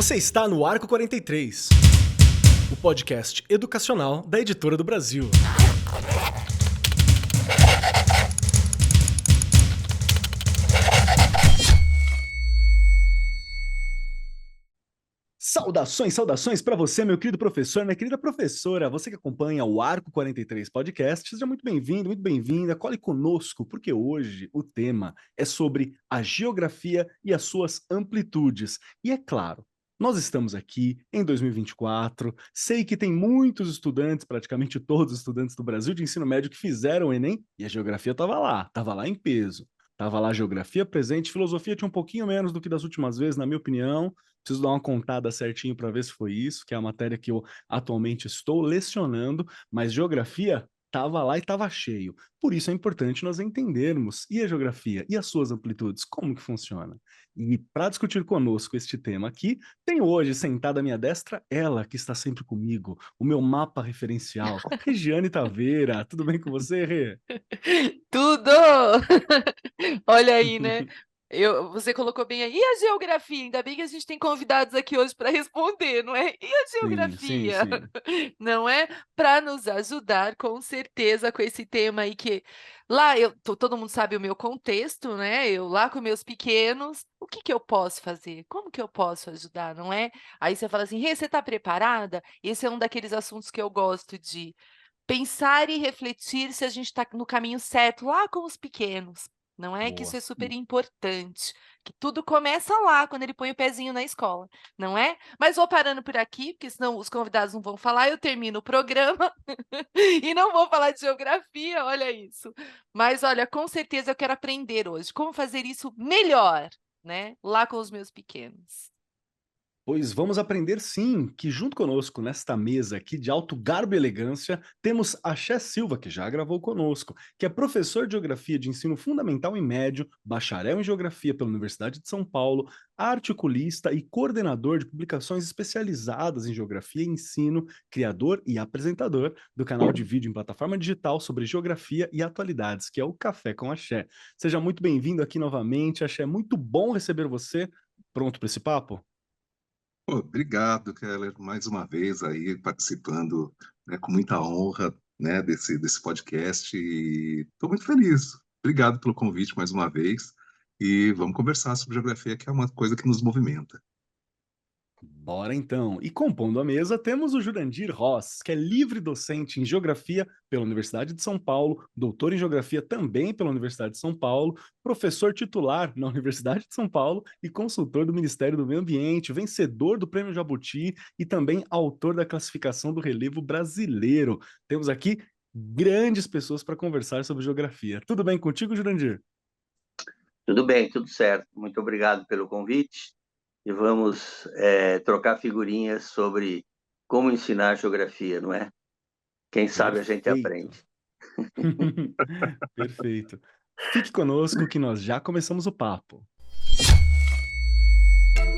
Você está no Arco 43, o podcast educacional da Editora do Brasil. Saudações para você, meu querido professor, minha querida professora, você que acompanha o Arco 43 Podcast, seja muito bem-vindo, muito bem-vinda, cole conosco, porque hoje o tema é sobre a geografia e as suas amplitudes. E é claro, nós estamos aqui em 2024, sei que tem muitos estudantes, praticamente todos os estudantes do Brasil de ensino médio que fizeram o Enem, e a geografia estava lá em peso. Tava lá geografia presente, filosofia tinha um pouquinho menos do que das últimas vezes, na minha opinião. Preciso dar uma contada certinho para ver se foi isso, que é a matéria que eu atualmente estou lecionando, mas geografia estava lá e estava cheio. Por isso é importante nós entendermos e a geografia e as suas amplitudes, como que funciona. E para discutir conosco este tema aqui, tem hoje sentada à minha destra ela que está sempre comigo, o meu mapa referencial, Regiane Taveira. Tudo bem com você, Rê? Tudo! Olha aí, né? Você colocou bem aí. E a geografia? Ainda bem que a gente tem convidados aqui hoje para responder, não é? E a Sim, geografia? sim. Não é? Para nos ajudar, com certeza, com esse tema aí que lá todo mundo sabe o meu contexto, né? Eu lá com meus pequenos, o que que eu posso fazer? Como que eu posso ajudar, não é? Aí você fala assim, Rê, você está preparada? Esse é um daqueles assuntos que eu gosto de pensar e refletir se a gente está no caminho certo lá com os pequenos, não é? Que isso Boa. é super importante, que tudo começa lá, quando ele põe o pezinho na escola, não é? Mas vou parando por aqui, porque senão os convidados não vão falar, eu termino o programa e não vou falar de geografia, olha isso. Mas olha, com certeza eu quero aprender hoje como fazer isso melhor, né? Lá com os meus pequenos. Pois vamos aprender sim, que junto conosco nesta mesa aqui de alto garbo e elegância, temos Axé Silva, que já gravou conosco, que é professor de Geografia de Ensino Fundamental e Médio, bacharel em Geografia pela Universidade de São Paulo, articulista e coordenador de publicações especializadas em Geografia e Ensino, criador e apresentador do canal de vídeo em plataforma digital sobre Geografia e Atualidades, que é o Café com Axé. Seja muito bem-vindo aqui novamente, Axé, muito bom receber você. Pronto para esse papo? Pô, obrigado, Keller, mais uma vez aí participando, né, com muita honra, né, desse podcast e estou muito feliz. Obrigado pelo convite mais uma vez e vamos conversar sobre geografia, que é uma coisa que nos movimenta. Bora então! E compondo a mesa temos o Jurandir Ross, que é livre docente em Geografia pela Universidade de São Paulo, doutor em Geografia também pela Universidade de São Paulo, professor titular na Universidade de São Paulo e consultor do Ministério do Meio Ambiente, vencedor do Prêmio Jabuti e também autor da classificação do relevo brasileiro. Temos aqui grandes pessoas para conversar sobre geografia. Tudo bem contigo, Jurandir? Tudo bem, tudo certo. Muito obrigado pelo convite e vamos trocar figurinhas sobre como ensinar geografia, não é? Quem sabe a gente Perfeito. aprende. Perfeito. Fique conosco que nós já começamos o papo.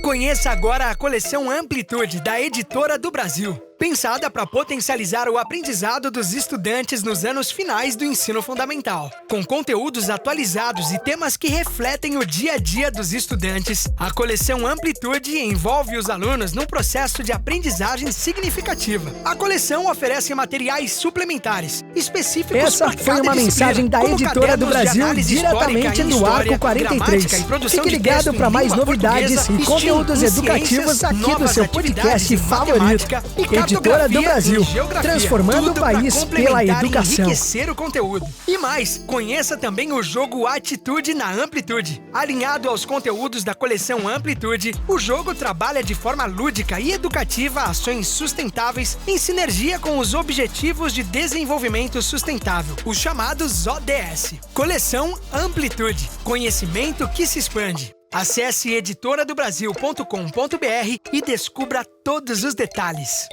Conheça agora a coleção Amplitude da Editora do Brasil. Pensada para potencializar o aprendizado dos estudantes nos anos finais do ensino fundamental. Com conteúdos atualizados e temas que refletem o dia a dia dos estudantes, a coleção Amplitude envolve os alunos num processo de aprendizagem significativa. A coleção oferece materiais suplementares, específicos Essa para foi cada uma mensagem da como Editora do cadernos de Brasil, análise diretamente histórica em do história, Arco 43. gramática e produção Fique de texto ligado em para mais língua novidades portuguesa, e conteúdos STEAM, educativos ciências, aqui do novas seu atividades podcast em favorito. matemática e Editora do cartografia Brasil, em geografia. transformando o Tudo pra país pela complementar e educação. enriquecer o conteúdo. E mais, conheça também o jogo Atitude na Amplitude. Alinhado aos conteúdos da coleção Amplitude, o jogo trabalha de forma lúdica e educativa ações sustentáveis em sinergia com os Objetivos de Desenvolvimento Sustentável, os chamados ODS. Coleção Amplitude, conhecimento que se expande. Acesse editoradobrasil.com.br e descubra todos os detalhes.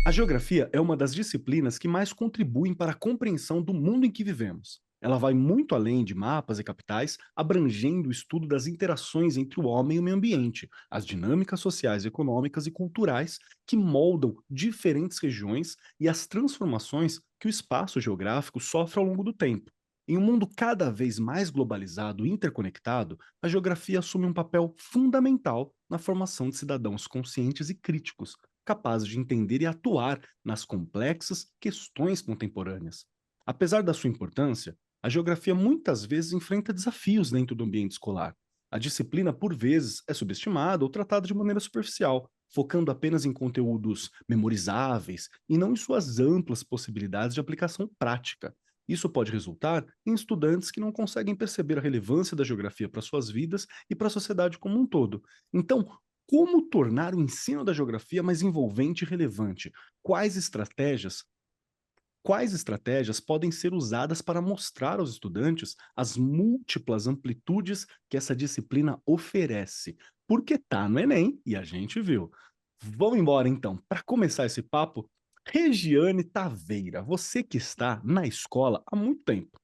A geografia é uma das disciplinas que mais contribuem para a compreensão do mundo em que vivemos. Ela vai muito além de mapas e capitais, abrangendo o estudo das interações entre o homem e o meio ambiente, as dinâmicas sociais, econômicas e culturais que moldam diferentes regiões e as transformações que o espaço geográfico sofre ao longo do tempo. Em um mundo cada vez mais globalizado e interconectado, a geografia assume um papel fundamental na formação de cidadãos conscientes e críticos, capazes de entender e atuar nas complexas questões contemporâneas. Apesar da sua importância, a geografia muitas vezes enfrenta desafios dentro do ambiente escolar. A disciplina, por vezes, é subestimada ou tratada de maneira superficial, focando apenas em conteúdos memorizáveis e não em suas amplas possibilidades de aplicação prática. Isso pode resultar em estudantes que não conseguem perceber a relevância da geografia para suas vidas e para a sociedade como um todo. Então, como tornar o ensino da geografia mais envolvente e relevante? Quais estratégias Quais estratégias podem ser usadas para mostrar aos estudantes as múltiplas amplitudes que essa disciplina oferece? Porque tá no Enem e a gente viu. Vamos embora então. Para começar esse papo, Regiane Taveira, você que está na escola há muito tempo,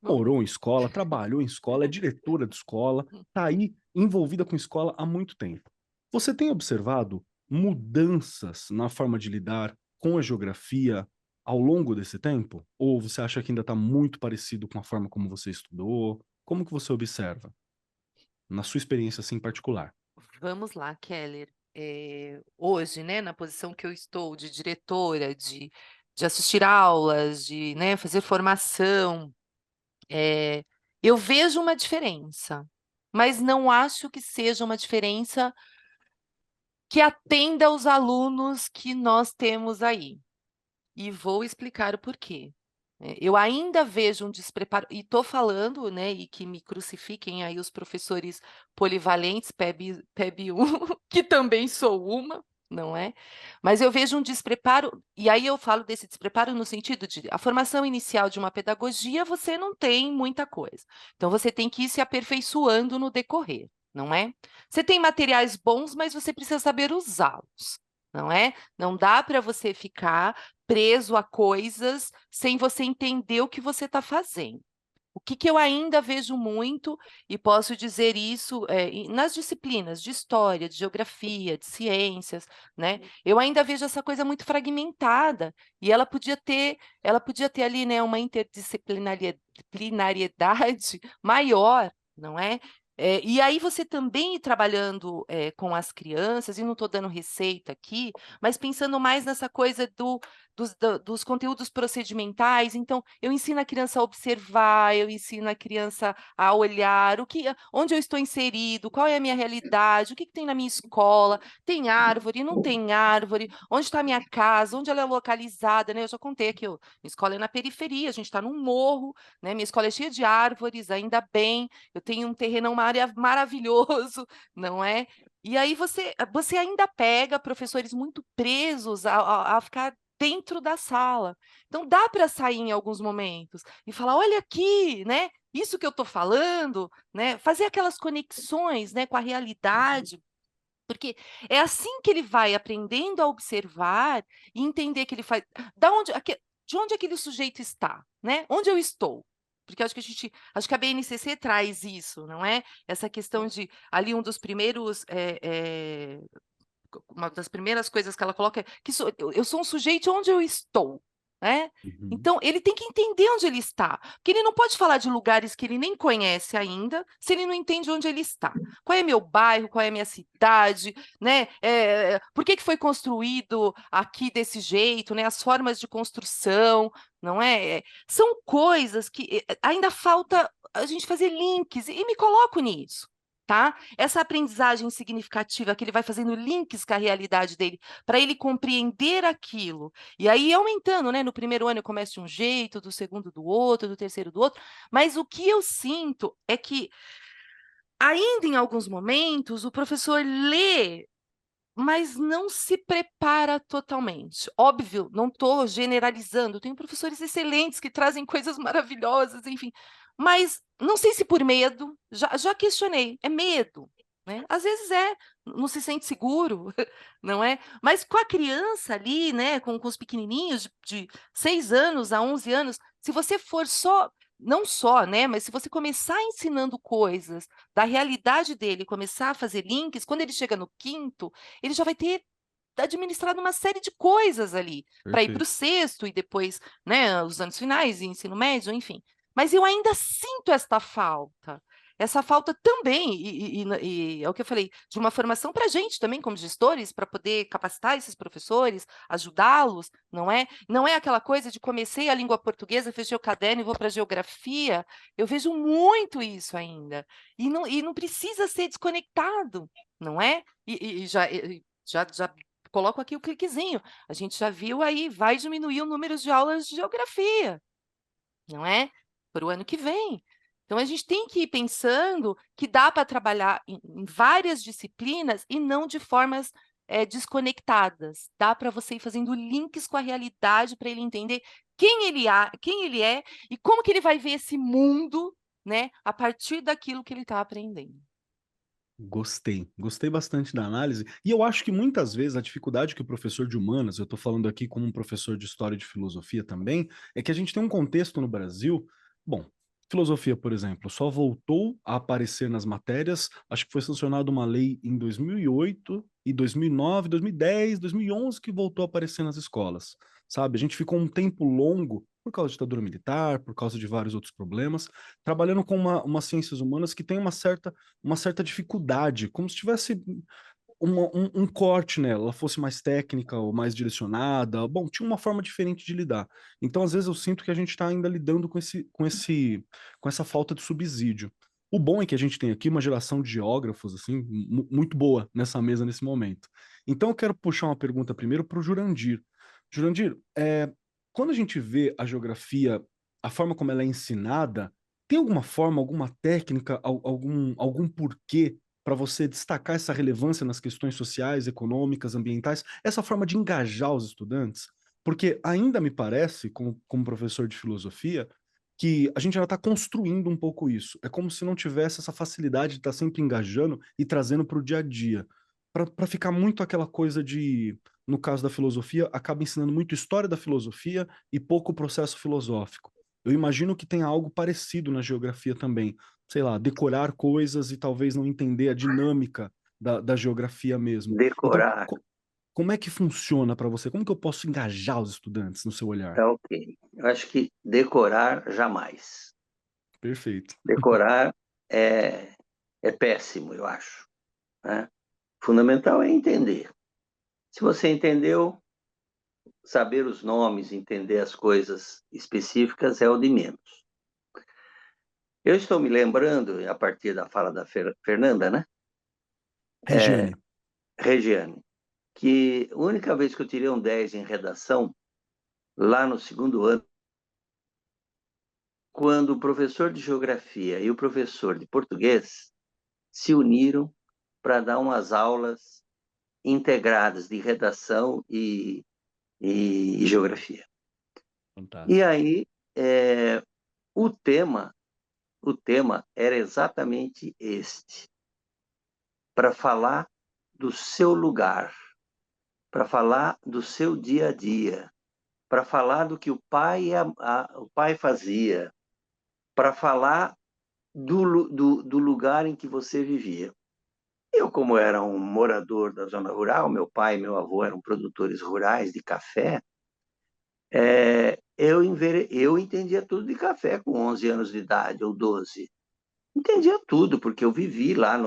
morou em escola, trabalhou em escola, é diretora de escola, está aí envolvida com escola há muito tempo. Você tem observado mudanças na forma de lidar com a geografia ao longo desse tempo? Ou você acha que ainda está muito parecido com a forma como você estudou? Como que você observa, na sua experiência assim particular? Vamos lá, Keller. Hoje, né, na posição que eu estou de diretora, de assistir aulas, de, né, fazer formação, eu vejo uma diferença, mas não acho que seja uma diferença que atenda aos alunos que nós temos aí. E vou explicar o porquê. Eu ainda vejo um despreparo, e estou falando, né, e que me crucifiquem aí os professores polivalentes, PEB 1, que também sou uma, não é? Mas eu vejo um despreparo, e aí eu falo desse despreparo no sentido de a formação inicial de uma pedagogia, você não tem muita coisa. Então, você tem que ir se aperfeiçoando no decorrer, não é? Você tem materiais bons, mas você precisa saber usá-los, não é? Não dá para você ficar preso a coisas sem você entender o que você está fazendo. O que eu ainda vejo muito, e posso dizer isso nas disciplinas de história, de geografia, de ciências, né? Eu ainda vejo essa coisa muito fragmentada, e ela podia ter ali, né, uma interdisciplinariedade maior, não é? E aí você também ir trabalhando com as crianças, e não estou dando receita aqui, mas pensando mais nessa coisa dos conteúdos procedimentais. Então, eu ensino a criança a observar, eu ensino a criança a olhar onde eu estou inserido, qual é a minha realidade, o que tem na minha escola, tem árvore, não tem árvore, onde está a minha casa, onde ela é localizada, né? Eu já contei que minha escola é na periferia, a gente está num morro, né? Minha escola é cheia de árvores, ainda bem, eu tenho um terrenão maravilhoso, não é? E aí você ainda pega professores muito presos a ficar dentro da sala. Então, dá para sair em alguns momentos e falar: olha aqui, né? Isso que eu estou falando, né? Fazer aquelas conexões, né, com a realidade, porque é assim que ele vai aprendendo a observar e entender que ele faz. De onde aquele sujeito está, né? Onde eu estou? Porque acho que a BNCC traz isso, não é? Essa questão de ali um dos primeiros uma das primeiras coisas que ela coloca é que eu sou um sujeito onde eu estou, né? Uhum. Então, ele tem que entender onde ele está, porque ele não pode falar de lugares que ele nem conhece ainda, se ele não entende onde ele está. Qual é meu bairro, qual é a minha cidade, né? Por que foi construído aqui desse jeito, né? As formas de construção, não é? São coisas que ainda falta a gente fazer links, e me coloco nisso. Tá? Essa aprendizagem significativa que ele vai fazendo links com a realidade dele, para ele compreender aquilo. E aí aumentando, né? No primeiro ano eu começo de um jeito, do segundo do outro, do terceiro do outro. Mas o que eu sinto é que, ainda em alguns momentos, o professor lê, mas não se prepara totalmente. Óbvio, não estou generalizando, tenho professores excelentes que trazem coisas maravilhosas, enfim, mas não sei se por medo, já questionei, é medo, né? Às vezes não se sente seguro, não é? Mas com a criança ali, né, com os pequenininhos de 6 anos a 11 anos, se você for não só, né, mas se você começar ensinando coisas da realidade dele, começar a fazer links, quando ele chega no quinto, ele já vai ter administrado uma série de coisas ali, para ir para o Perfeito. sexto e depois, né, os anos finais, e ensino médio, enfim. Mas eu ainda sinto esta falta. Essa falta também, e é o que eu falei, de uma formação para a gente também, como gestores, para poder capacitar esses professores, ajudá-los, não é? Não é aquela coisa de comecei a língua portuguesa, fechei o caderno e vou para a geografia. Eu vejo muito isso ainda. E não precisa ser desconectado, não é? Já coloco aqui o cliquezinho. A gente já viu aí, vai diminuir o número de aulas de geografia, não é? Para o ano que vem. Então, a gente tem que ir pensando que dá para trabalhar em várias disciplinas e não de formas desconectadas. Dá para você ir fazendo links com a realidade para ele entender quem ele é e como que ele vai ver esse mundo, né, a partir daquilo que ele está aprendendo. Gostei bastante da análise. E eu acho que muitas vezes a dificuldade que o professor de humanas, eu estou falando aqui como um professor de história e de filosofia também, é que a gente tem um contexto no Brasil. Bom, filosofia, por exemplo, só voltou a aparecer nas matérias, acho que foi sancionada uma lei em 2008, e 2009, 2010, 2011 que voltou a aparecer nas escolas, sabe? A gente ficou um tempo longo, por causa da ditadura militar, por causa de vários outros problemas, trabalhando com umas ciências humanas que tem uma certa dificuldade, como se tivesse um corte nela, ela fosse mais técnica ou mais direcionada. Bom, tinha uma forma diferente de lidar. Então, às vezes, eu sinto que a gente está ainda lidando com essa falta de subsídio. O bom é que a gente tem aqui uma geração de geógrafos assim, muito boa nessa mesa nesse momento. Então, eu quero puxar uma pergunta primeiro para o Jurandir. Jurandir, quando a gente vê a geografia, a forma como ela é ensinada, tem alguma forma, alguma técnica, algum porquê para você destacar essa relevância nas questões sociais, econômicas, ambientais, essa forma de engajar os estudantes? Porque ainda me parece, como professor de filosofia, que a gente ainda está construindo um pouco isso. É como se não tivesse essa facilidade de estar sempre engajando e trazendo para o dia a dia. Para ficar muito aquela coisa de, no caso da filosofia, acaba ensinando muito história da filosofia e pouco processo filosófico. Eu imagino que tenha algo parecido na geografia também, sei lá, decorar coisas e talvez não entender a dinâmica da geografia mesmo. Então, Decorar, como é que funciona para você? Como que eu posso engajar os estudantes no seu olhar? tá ok. Eu acho que decorar jamais. Perfeito. Decorar é péssimo, eu acho, né? Fundamental é entender. Se você entendeu, saber os nomes, entender as coisas específicas é o de menos. Eu estou me lembrando, a partir da fala da Fernanda, né? Regiane. Regiane, que a única vez que eu tirei um 10 em redação, lá no segundo ano, quando o professor de geografia e o professor de português se uniram para dar umas aulas integradas de redação e geografia. E Fantástico. aí, o tema era exatamente este, para falar do seu lugar, para falar do seu dia a dia, para falar do que o pai, o pai fazia, para falar do lugar em que você vivia. Eu, como era um morador da zona rural, meu pai e meu avô eram produtores rurais de café, eu entendia tudo de café com 11 anos de idade, ou 12. Entendia tudo, porque eu vivi lá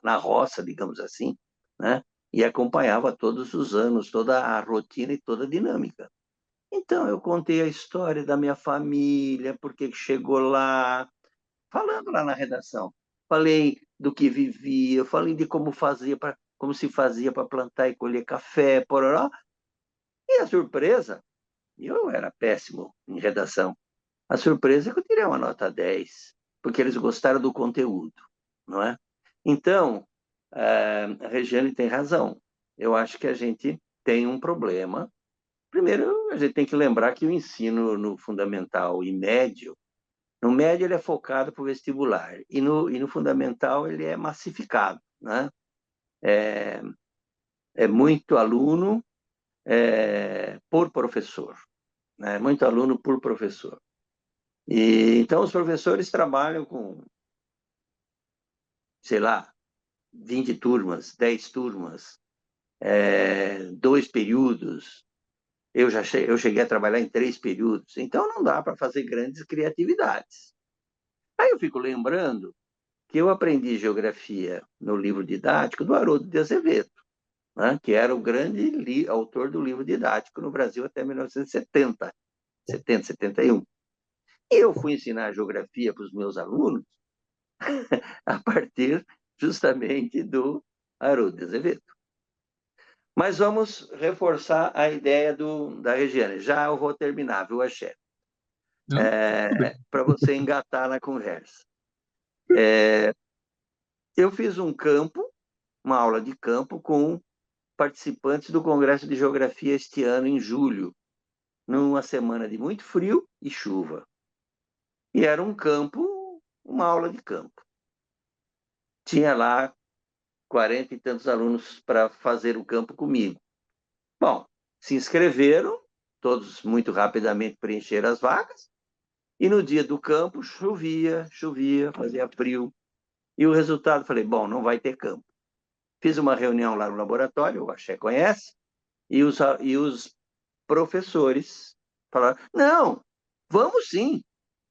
na roça, digamos assim, né? E acompanhava todos os anos, toda a rotina e toda a dinâmica. Então, eu contei a história da minha família, porque chegou lá, falando lá na redação. Falei do que vivia, falei de como se fazia para plantar e colher café, pororó. E a surpresa, eu era péssimo em redação. A surpresa é que eu tirei uma nota 10, porque eles gostaram do conteúdo, não é? Então, a Regiane tem razão. Eu acho que a gente tem um problema. Primeiro, a gente tem que lembrar que o ensino no fundamental e médio, no médio ele é focado para o vestibular, e no fundamental ele é massificado, né? É muito aluno por professor, né? Muito aluno por professor. E então os professores trabalham com, sei lá, 20 turmas, 10 turmas, 2 períodos. eu cheguei a trabalhar em 3 períodos, então não dá para fazer grandes criatividades. Aí eu fico lembrando que eu aprendi geografia no livro didático do Haroldo de Azevedo, né, que era o grande autor do livro didático no Brasil até 1970, 71. E eu fui ensinar geografia para os meus alunos a partir justamente do Haroldo de Azevedo. Mas vamos reforçar a ideia da Regiane. Já eu vou terminar, viu, Axé? Para você engatar na conversa. Eu fiz uma aula de campo com participantes do Congresso de Geografia este ano, em julho, numa semana de muito frio e chuva. E era uma aula de campo. Tinha lá 40 e tantos alunos para fazer o campo comigo. Bom, se inscreveram, todos muito rapidamente preencheram as vagas, e no dia do campo chovia, fazia frio, e o resultado, falei, bom, não vai ter campo. Fiz uma reunião lá no laboratório, o Axé conhece, e os professores falaram, não, vamos sim.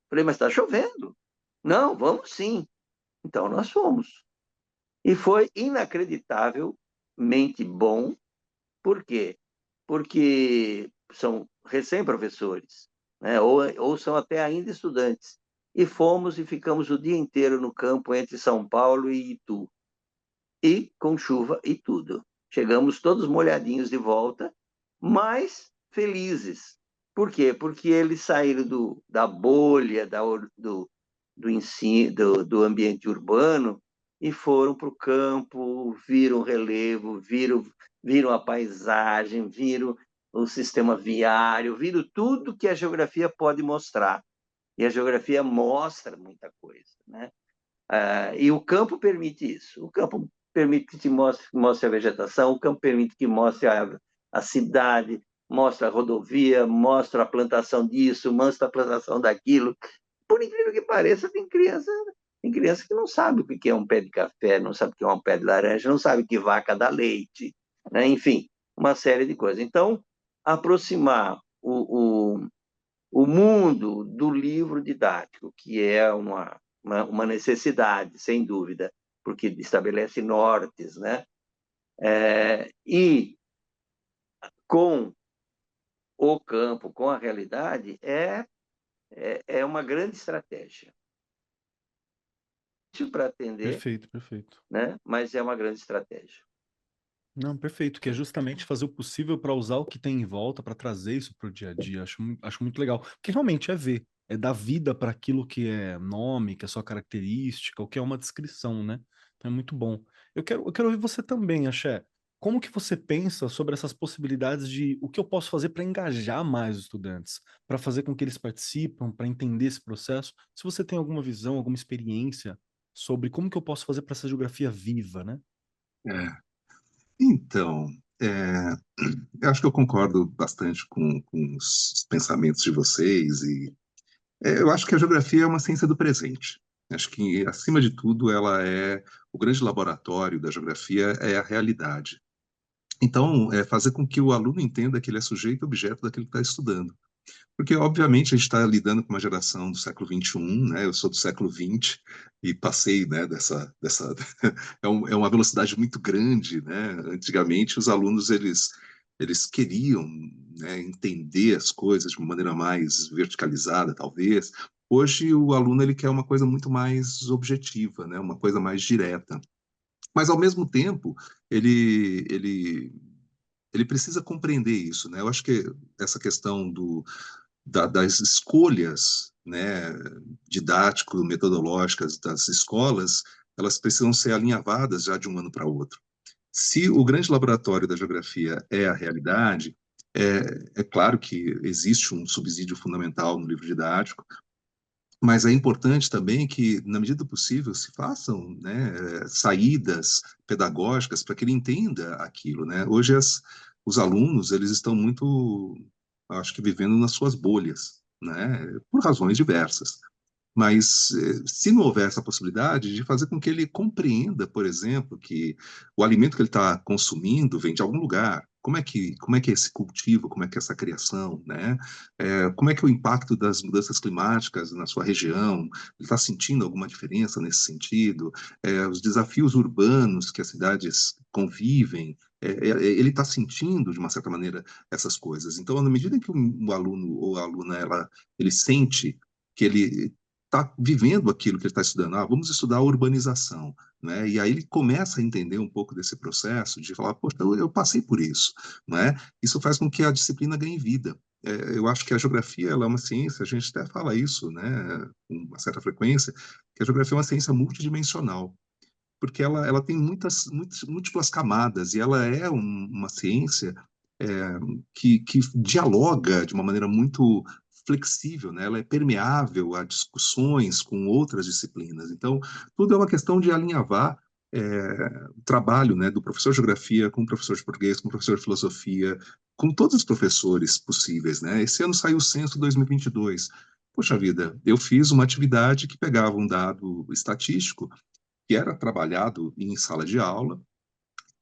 Falei, mas está chovendo. Não, vamos sim. Então nós fomos. E foi inacreditavelmente bom. Por quê? Porque são recém-professores, né? ou são até ainda estudantes. E fomos e ficamos o dia inteiro no campo entre São Paulo e Itu. E com chuva e tudo. Chegamos todos molhadinhos de volta, mas felizes. Por quê? Porque eles saíram da bolha do ensino, do ambiente urbano e foram para o campo, viram o relevo, viram a paisagem, viram o sistema viário, viram tudo que a geografia pode mostrar. E a geografia mostra muita coisa, né? E o campo permite isso. O campo permite que te mostre a vegetação, o campo permite que mostre a cidade, mostra a rodovia, mostra a plantação disso, mostra a plantação daquilo. Por incrível que pareça, tem criança que não sabe o que é um pé de café, não sabe o que é um pé de laranja, não sabe que vaca dá leite, né? Enfim, uma série de coisas. Então, aproximar o mundo do livro didático, que é uma necessidade, sem dúvida, porque estabelece nortes, né? E com o campo, com a realidade, é uma grande estratégia. Para atender, Perfeito. né? Mas é uma grande estratégia. Não, perfeito, que é justamente fazer o possível para usar o que tem em volta, para trazer isso para o dia a dia. Acho muito legal. Porque realmente é ver, é dar vida para aquilo que é nome, que é sua característica, o que é uma descrição, né? Então é muito bom. Eu quero ouvir você também, Axé. Como que você pensa sobre essas possibilidades de o que eu posso fazer para engajar mais os estudantes, para fazer com que eles participem, para entender esse processo? Se você tem alguma visão, alguma experiência sobre como que eu posso fazer para essa geografia viva, né? Então, eu acho que eu concordo bastante com os pensamentos de vocês e eu acho que a geografia é uma ciência do presente. Acho que, acima de tudo, ela o grande laboratório da geografia é a realidade. Então, fazer com que o aluno entenda que ele é sujeito e objeto daquilo que está estudando. Porque, obviamente, a gente está lidando com uma geração do século XXI, né? Eu sou do século XX e passei, né, dessa é uma velocidade muito grande, né? Antigamente, os alunos, eles queriam, né, entender as coisas de uma maneira mais verticalizada, talvez. Hoje, o aluno ele quer uma coisa muito mais objetiva, né? Uma coisa mais direta. Mas, ao mesmo tempo, ele precisa compreender isso, né? Eu acho que essa questão das escolhas, né, didático-metodológicas das escolas, elas precisam ser alinhavadas já de um ano para outro. Se o grande laboratório da geografia é a realidade, é claro que existe um subsídio fundamental no livro didático, mas é importante também que, na medida do possível, se façam, né, saídas pedagógicas para que ele entenda aquilo, né? Hoje os alunos eles estão muito, acho que, vivendo nas suas bolhas, né, por razões diversas. Mas se não houver essa possibilidade de fazer com que ele compreenda, por exemplo, que o alimento que ele está consumindo vem de algum lugar, como é que é esse cultivo, como é que é essa criação, né? Como é que é o impacto das mudanças climáticas na sua região? Ele está sentindo alguma diferença nesse sentido? Os desafios urbanos que as cidades convivem, ele está sentindo, de uma certa maneira, essas coisas. Então, na medida que o aluno ou a aluna ele sente que ele está vivendo aquilo que ele está estudando. Vamos estudar a urbanização, né? E aí ele começa a entender um pouco desse processo de falar, poxa, eu passei por isso, né? Isso faz com que a disciplina ganhe vida. Eu acho que a geografia ela é uma ciência, a gente até fala isso, né, com uma certa frequência, que a geografia é uma ciência multidimensional, porque ela tem múltiplas camadas e ela é uma ciência que dialoga de uma maneira muito flexível, né? Ela é permeável a discussões com outras disciplinas. Então, tudo é uma questão de alinhavar o trabalho, né, do professor de geografia com o professor de português, com o professor de filosofia, com todos os professores possíveis, né? Esse ano saiu o censo 2022. Poxa vida, eu fiz uma atividade que pegava um dado estatístico que era trabalhado em sala de aula,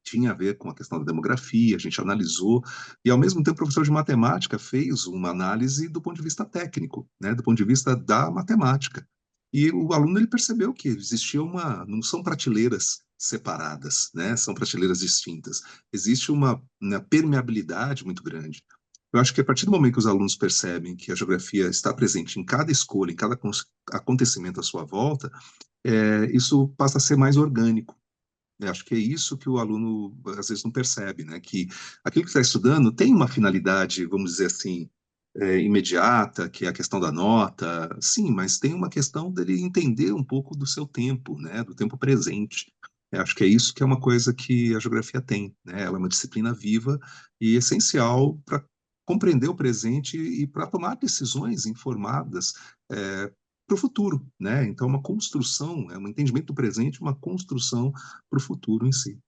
tinha a ver com a questão da demografia, a gente analisou, e ao mesmo tempo o professor de matemática fez uma análise do ponto de vista técnico, né, do ponto de vista da matemática. E o aluno ele percebeu que existia não são prateleiras separadas, né, são prateleiras distintas. Existe uma permeabilidade muito grande. Eu acho que a partir do momento que os alunos percebem que a geografia está presente em cada escolha, em cada acontecimento à sua volta, isso passa a ser mais orgânico. Eu acho que é isso que o aluno às vezes não percebe, né? Que aquilo que está estudando tem uma finalidade, vamos dizer assim, imediata, que é a questão da nota, sim, mas tem uma questão dele entender um pouco do seu tempo, né? Do tempo presente. Eu acho que é isso que é uma coisa que a geografia tem, né? Ela é uma disciplina viva e essencial para compreender o presente e para tomar decisões informadas para o futuro, né? Então, uma construção, um entendimento do presente, uma construção para o futuro em si.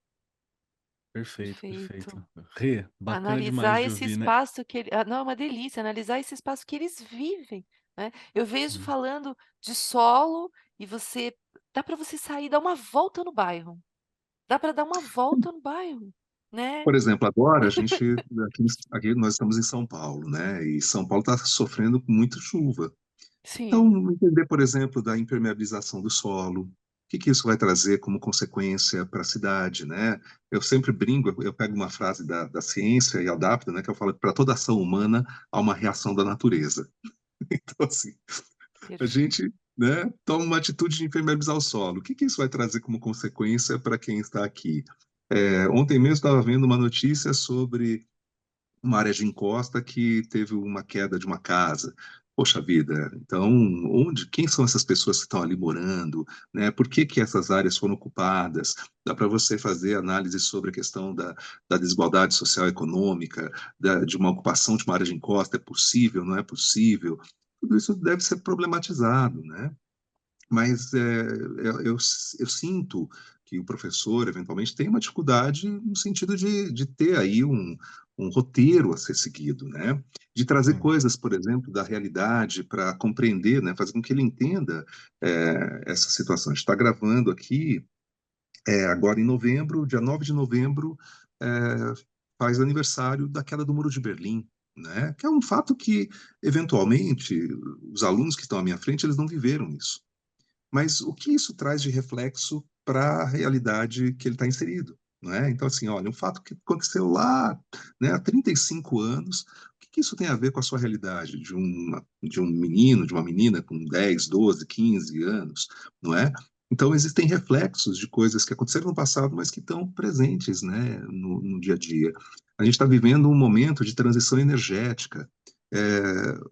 Perfeito, Perfeito. perfeito. Rê, bacana demais Analisar de esse ouvir, né? espaço não, é uma delícia, analisar esse espaço que eles vivem, né. Eu vejo Sim. falando de solo e dá para você sair e dar uma volta no bairro, dá para dar uma volta no bairro, né. Por exemplo, agora a gente, aqui nós estamos em São Paulo, né? E São Paulo está sofrendo com muita chuva. Então, Sim, entender, por exemplo, da impermeabilização do solo, o que isso vai trazer como consequência para a cidade, né? Eu sempre brinco, eu pego uma frase da ciência e adapto, né? Que eu falo que para toda ação humana há uma reação da natureza. Então, assim, a perfeito. gente, né, toma uma atitude de impermeabilizar o solo. O que isso vai trazer como consequência para quem está aqui? Ontem mesmo estava vendo uma notícia sobre uma área de encosta que teve uma queda de uma casa. Poxa vida, então, quem são essas pessoas que estão ali morando, né? Por que essas áreas foram ocupadas? Dá para você fazer análise sobre a questão da desigualdade social e econômica, de uma ocupação de uma área de encosta, é possível, não é possível? Tudo isso deve ser problematizado, né? Mas eu sinto que o professor, eventualmente, tem uma dificuldade no sentido de ter aí um roteiro a ser seguido, né? De trazer Sim. coisas, por exemplo, da realidade para compreender, né? Fazer com que ele entenda essa situação. A gente está gravando aqui agora em novembro, dia 9 de novembro, é, faz aniversário da queda do Muro de Berlim, né? Que é um fato que, eventualmente, os alunos que estão à minha frente, eles não viveram isso. Mas o que isso traz de reflexo para a realidade que ele está inserido? Não é? Então, assim, olha, um fato que aconteceu lá, né, há 35 anos, o que isso tem a ver com a sua realidade de um menino, de uma menina com 10, 12, 15 anos, não é? Então, existem reflexos de coisas que aconteceram no passado, mas que estão presentes, né, no dia a dia. A gente está vivendo um momento de transição energética.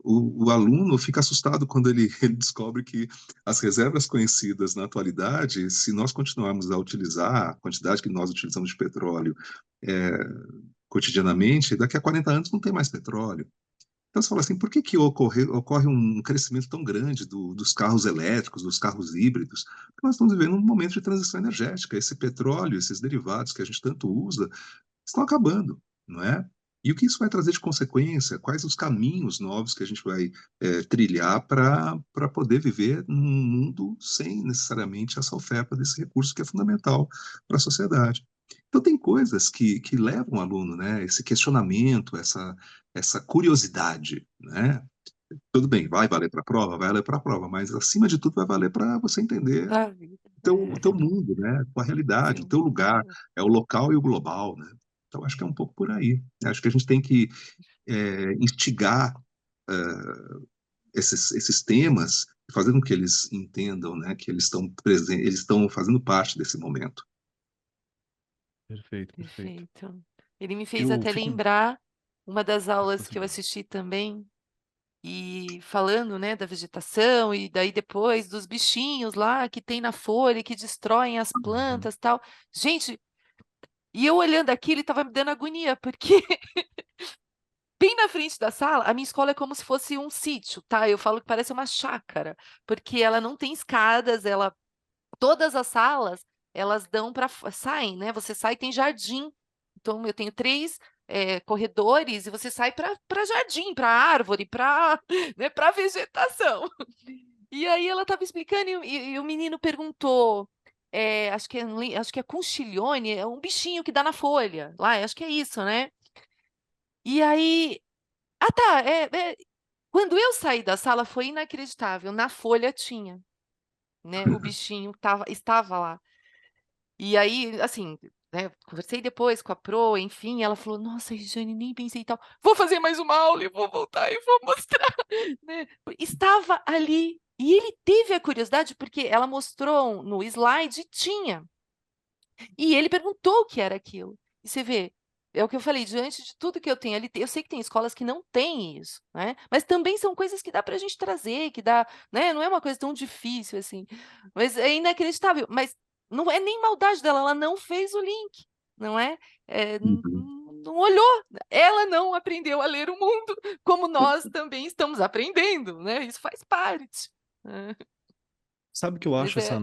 O aluno fica assustado quando ele descobre que as reservas conhecidas na atualidade, se nós continuarmos a utilizar a quantidade que nós utilizamos de petróleo cotidianamente, daqui a 40 anos não tem mais petróleo. Então você fala assim, por que ocorre um crescimento tão grande dos carros elétricos, dos carros híbridos? Porque nós estamos vivendo um momento de transição energética. Esse petróleo, esses derivados que a gente tanto usa, estão acabando, não é? E o que isso vai trazer de consequência? Quais os caminhos novos que a gente vai trilhar para poder viver num mundo sem necessariamente essa oferta desse recurso que é fundamental para a sociedade? Então, tem coisas que levam o aluno, né, esse questionamento, essa curiosidade, né? Tudo bem, vai valer para a prova? Vai valer para a prova, mas, acima de tudo, vai valer para você entender Pra vida. o teu mundo, né? A tua realidade, o Sim. teu lugar, é o local e o global, né? Então, acho que é um pouco por aí. Acho que a gente tem que instigar esses temas, fazer com que eles entendam, né, que eles estão presentes, eles estão fazendo parte desse momento. Perfeito, perfeito. Perfeito. Ele me fez Eu até fico... lembrar uma das aulas que eu Raciocínio. assisti também, e falando, né, da vegetação, e daí depois dos bichinhos lá que tem na folha, que destroem as Uhum. plantas, tal. Gente, e eu olhando aquilo, ele estava me dando agonia, porque bem na frente da sala, a minha escola é como se fosse um sítio, tá? Eu falo que parece uma chácara, porque ela não tem escadas, todas as salas, elas dão para saem, né? Você sai e tem jardim. Então eu tenho 3 corredores e você sai para jardim, para árvore, para né, para vegetação. E aí ela estava explicando e o menino perguntou, acho que é conchilhone, é um bichinho que dá na folha, lá, acho que é isso, né? E aí, tá, quando eu saí da sala foi inacreditável, na folha tinha, né? O bichinho estava lá. E aí, assim, né, conversei depois com a pro, enfim, ela falou: "Nossa, Regiane, nem pensei e tal. Vou fazer mais uma aula e vou voltar e vou mostrar", né. Estava ali, e ele teve a curiosidade, porque ela mostrou no slide e tinha. E ele perguntou o que era aquilo. E você vê, é o que eu falei, diante de tudo que eu tenho ali, eu sei que tem escolas que não têm isso, né, mas também são coisas que dá para a gente trazer, que dá, né, não é uma coisa tão difícil assim, mas é inacreditável, mas não é nem maldade dela, ela não fez o link, não é? Uhum. Não olhou, ela não aprendeu a ler o mundo, como nós também estamos aprendendo, né, isso faz parte. Hã. Sabe que eu Mas acho essa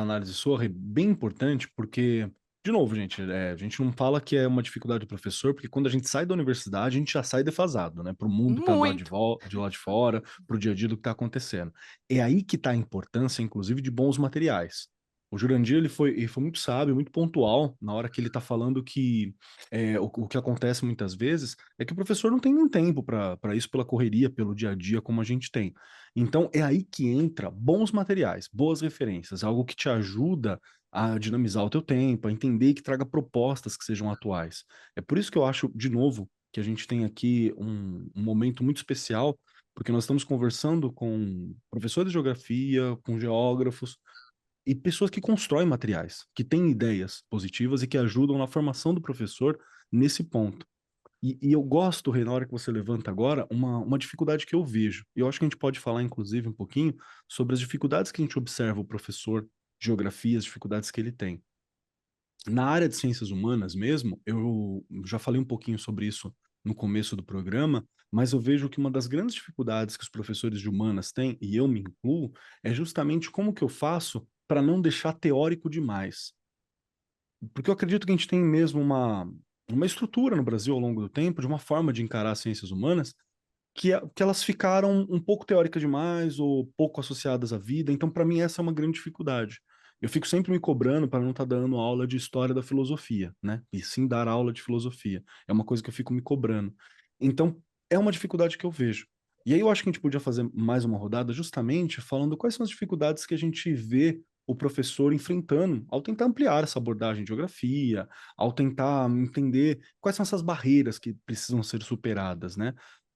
análise sua bem importante, porque, de novo, gente, a gente não fala que é uma dificuldade do professor, porque quando a gente sai da universidade, a gente já sai defasado, né? Para o mundo que tá muito. de lá de fora, para o dia a dia do que está acontecendo. É aí que está a importância, inclusive, de bons materiais. O Jurandir, ele foi muito sábio, muito pontual, na hora que ele está falando que o que acontece muitas vezes é que o professor não tem nem tempo para isso, pela correria, pelo dia a dia, como a gente tem. Então, é aí que entra bons materiais, boas referências, algo que te ajuda a dinamizar o teu tempo, a entender e que traga propostas que sejam atuais. É por isso que eu acho, de novo, que a gente tem aqui um momento muito especial, porque nós estamos conversando com professores de geografia, com geógrafos e pessoas que constroem materiais, que têm ideias positivas e que ajudam na formação do professor nesse ponto. E eu gosto, Rei, na hora que você levanta agora, uma dificuldade que eu vejo. E eu acho que a gente pode falar, inclusive, um pouquinho sobre as dificuldades que a gente observa o professor de geografia, as dificuldades que ele tem. Na área de ciências humanas mesmo, eu já falei um pouquinho sobre isso no começo do programa, mas eu vejo que uma das grandes dificuldades que os professores de humanas têm, e eu me incluo, é justamente como que eu faço para não deixar teórico demais. Porque eu acredito que a gente tem mesmo uma estrutura no Brasil ao longo do tempo, de uma forma de encarar as ciências humanas, que elas ficaram um pouco teóricas demais ou pouco associadas à vida. Então, para mim, essa é uma grande dificuldade. Eu fico sempre me cobrando para não estar dando aula de história da filosofia, né? E sim dar aula de filosofia. É uma coisa que eu fico me cobrando. Então, é uma dificuldade que eu vejo. E aí eu acho que a gente podia fazer mais uma rodada justamente falando quais são as dificuldades que a gente vê o professor enfrentando ao tentar ampliar essa abordagem de geografia, ao tentar entender quais são essas barreiras que precisam ser superadas, né?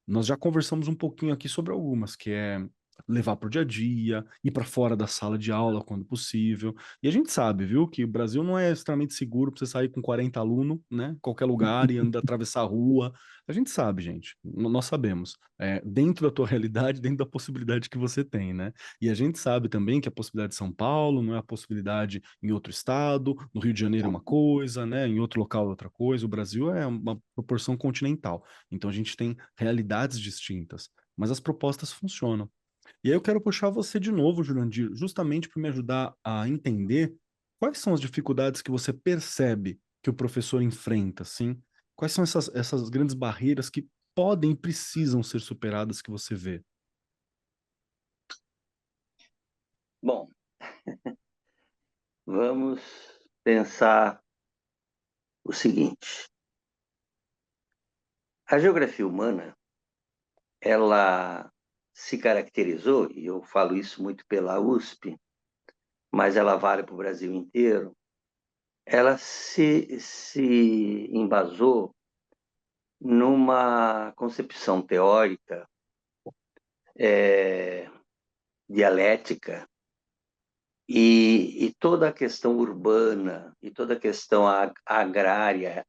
Nós já conversamos um pouquinho aqui sobre algumas, que é levar para o dia a dia, ir para fora da sala de aula quando possível. E a gente sabe, viu, que o Brasil não é extremamente seguro para você sair com 40 alunos, né, qualquer lugar e andar, atravessar a rua. A gente sabe, gente, nós sabemos. Dentro da tua realidade, dentro da possibilidade que você tem, né? E a gente sabe também que a possibilidade de São Paulo não é a possibilidade em outro estado, no Rio de Janeiro é uma coisa, né, em outro local é outra coisa. O Brasil é uma proporção continental. Então a gente tem realidades distintas, mas as propostas funcionam. E aí eu quero puxar você de novo, Jurandir, justamente para me ajudar a entender quais são as dificuldades que você percebe que o professor enfrenta, assim? Quais são essas grandes barreiras que podem e precisam ser superadas que você vê? Bom, vamos pensar o seguinte. A geografia humana, ela se caracterizou, e eu falo isso muito pela USP, mas ela vale para o Brasil inteiro, ela se embasou numa concepção teórica, dialética, e toda a questão urbana, e toda a questão agrária,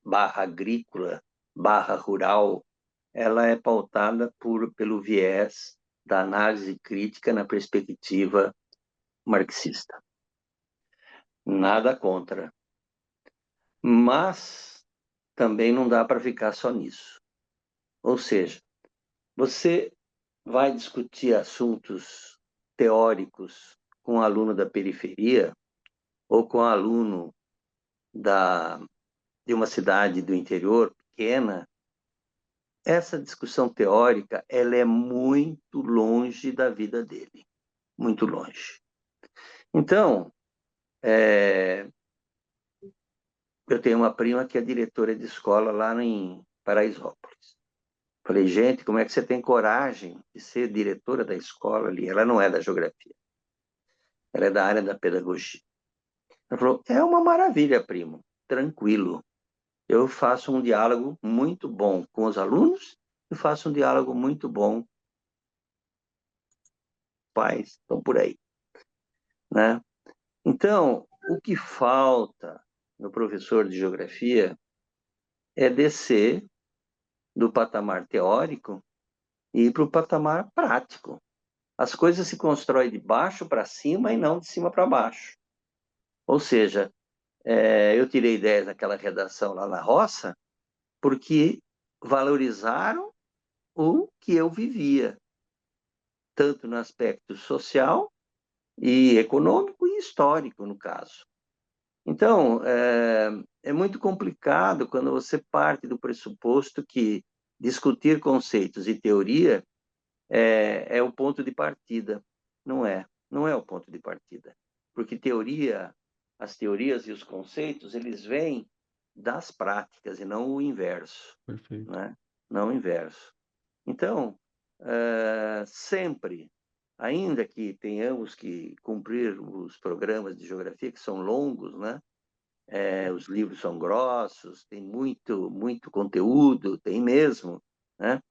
barra agrícola, barra rural, ela é pautada pelo viés da análise crítica na perspectiva marxista. Nada contra. Mas também não dá para ficar só nisso. Ou seja, você vai discutir assuntos teóricos com um aluno da periferia ou com um aluno de uma cidade do interior pequena, essa discussão teórica ela é muito longe da vida dele. Muito longe. Então, eu tenho uma prima que é diretora de escola lá em Paraisópolis. Falei, gente, como é que você tem coragem de ser diretora da escola ali? Ela não é da geografia. Ela é da área da pedagogia. Ela falou, é uma maravilha, primo. Tranquilo. Eu faço um diálogo muito bom com os alunos e faço um diálogo muito bom com os pais. Estão por aí. Né? Então, o que falta no professor de geografia é descer do patamar teórico e ir para o patamar prático. As coisas se constroem de baixo para cima e não de cima para baixo. Ou seja, eu tirei 10 naquela redação lá na roça porque valorizaram o que eu vivia, tanto no aspecto social e econômico e histórico, no caso. Então, é muito complicado quando você parte do pressuposto que discutir conceitos e teoria é o ponto de partida. Não é o ponto de partida. Porque as teorias e os conceitos, eles vêm das práticas e não o inverso. Perfeito. Né? Não o inverso. Então, sempre, ainda que tenhamos que cumprir os programas de geografia, que são longos, né? Os livros são grossos, tem muito conteúdo, tem mesmo, né?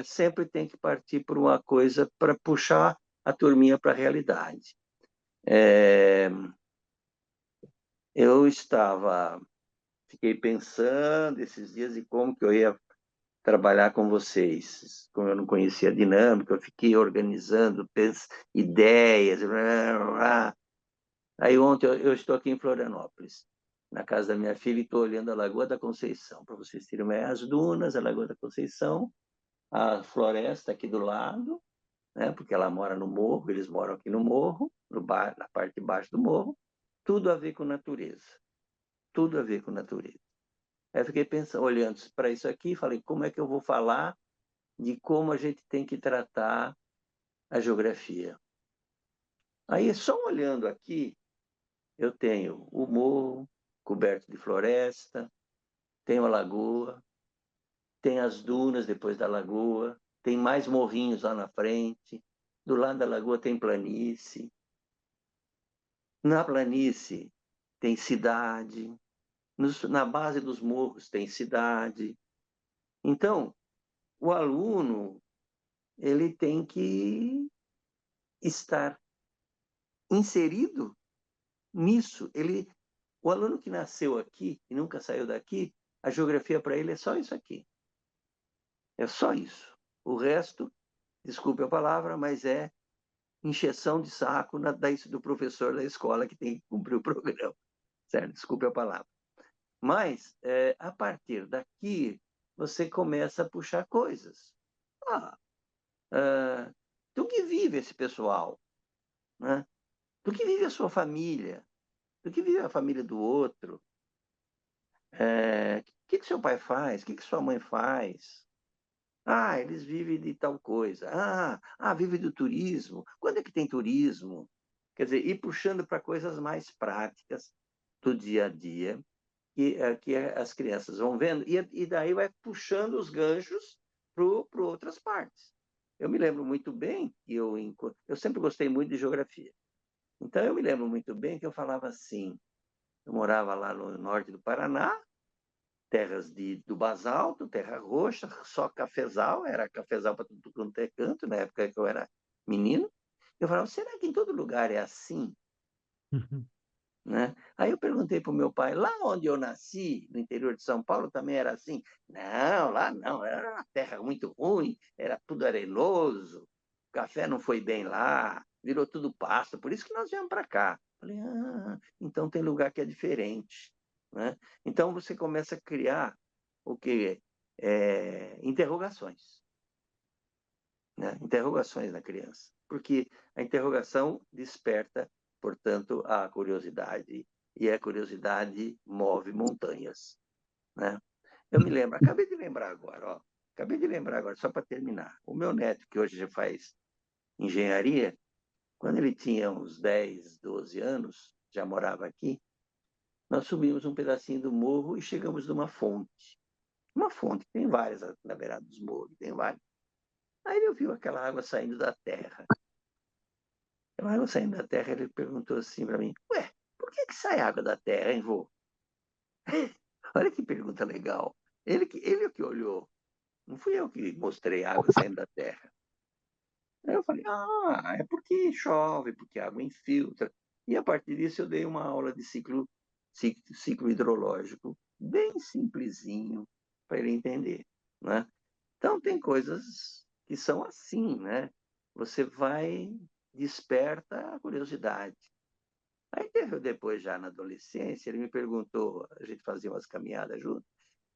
Sempre tem que partir por uma coisa para puxar a turminha para a realidade. Eu fiquei pensando esses dias em como que eu ia trabalhar com vocês. Como eu não conhecia a dinâmica, eu fiquei organizando ideias. Aí ontem eu estou aqui em Florianópolis, na casa da minha filha, e estou olhando a Lagoa da Conceição. Para vocês terem uma ideia, as dunas, a Lagoa da Conceição, a floresta aqui do lado, né, porque ela mora no morro, eles moram aqui no morro, na parte de baixo do morro, tudo a ver com natureza. Tudo a ver com natureza. Aí eu fiquei pensando, olhando para isso aqui, falei, como é que eu vou falar de como a gente tem que tratar a geografia? Aí, só olhando aqui, eu tenho o morro coberto de floresta, tenho a lagoa, tem as dunas depois da lagoa, tem mais morrinhos lá na frente, do lado da lagoa tem planície, na planície tem cidade, na base dos morros tem cidade. Então, o aluno ele tem que estar inserido nisso. O aluno que nasceu aqui e nunca saiu daqui, a geografia para ele é só isso aqui. É só isso. O resto, desculpe a palavra, mas é encheção de saco do professor da escola que tem que cumprir o programa. Certo? Desculpe a palavra. Mas, a partir daqui, você começa a puxar coisas. Do que vive esse pessoal? Né? Do que vive a sua família? Do que vive a família do outro? que seu pai faz? O que sua mãe faz? Ah, eles vivem de tal coisa. Vive do turismo. Quando é que tem turismo? Quer dizer, ir puxando para coisas mais práticas do dia a dia, que as crianças vão vendo, e daí vai puxando os ganchos para outras partes. Eu me lembro muito bem que eu sempre gostei muito de geografia. Então, eu me lembro muito bem que eu falava assim, eu morava lá no norte do Paraná, terras do basalto, terra roxa, só cafezal, era cafezal para tudo quanto é canto, na época que eu era menino. Eu falava, será que em todo lugar é assim? Né? Aí eu perguntei para o meu pai, lá onde eu nasci, no interior de São Paulo, também era assim? Não, lá não, era uma terra muito ruim, era tudo arenoso, o café não foi bem lá, virou tudo pasto, por isso que nós viemos para cá. Falei, então tem lugar que é diferente. Né? Então você começa a criar o que? Interrogações. Né? Interrogações na criança. Porque a interrogação desperta, portanto, a curiosidade. E a curiosidade move montanhas. Né? Eu me lembro, acabei de lembrar agora, só para terminar. O meu neto, que hoje já faz engenharia, quando ele tinha uns 10, 12 anos, já morava aqui, nós subimos um pedacinho do morro e chegamos numa fonte. Uma fonte, tem várias na beirada dos morros, tem várias. Aí ele viu aquela água saindo da terra. Aquela água saindo da terra, ele perguntou assim para mim, ué, por que sai água da terra, hein, vô? Olha que pergunta legal. Ele é que olhou. Não fui eu que mostrei a água saindo da terra. Aí eu falei, é porque chove, porque a água infiltra. E a partir disso eu dei uma aula de ciclo hidrológico, bem simplesinho, para ele entender. Né? Então tem coisas que são assim, né? Você desperta a curiosidade. Aí depois, já na adolescência, ele me perguntou, a gente fazia umas caminhadas juntos,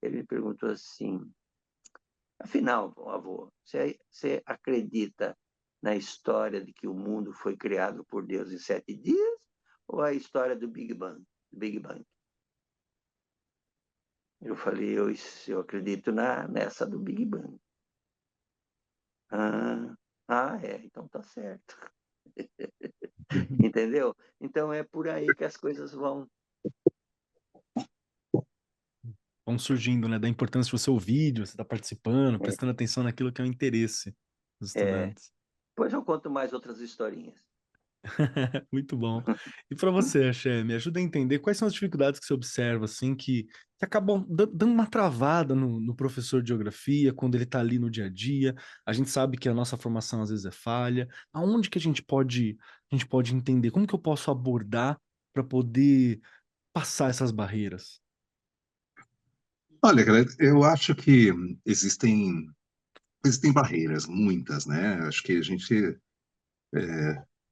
ele me perguntou assim, afinal, avô, você acredita na história de que o mundo foi criado por Deus em 7 dias ou a história do Big Bang? Eu falei, eu acredito nessa do Big Bang. Então tá certo. Entendeu? Então é por aí que as coisas vão surgindo, né? Da importância de você ouvir, de você estar participando, prestando atenção naquilo que é o interesse dos estudantes. Depois eu conto mais outras historinhas. Muito bom. E para você, Axé, me ajuda a entender quais são as dificuldades que você observa, assim, que acabam dando uma travada no professor de geografia, quando ele está ali no dia a dia. A gente sabe que a nossa formação às vezes é falha. Aonde que a gente pode entender? Como que eu posso abordar para poder passar essas barreiras? Olha, galera, eu acho que existem barreiras, muitas, né? Acho que a gente,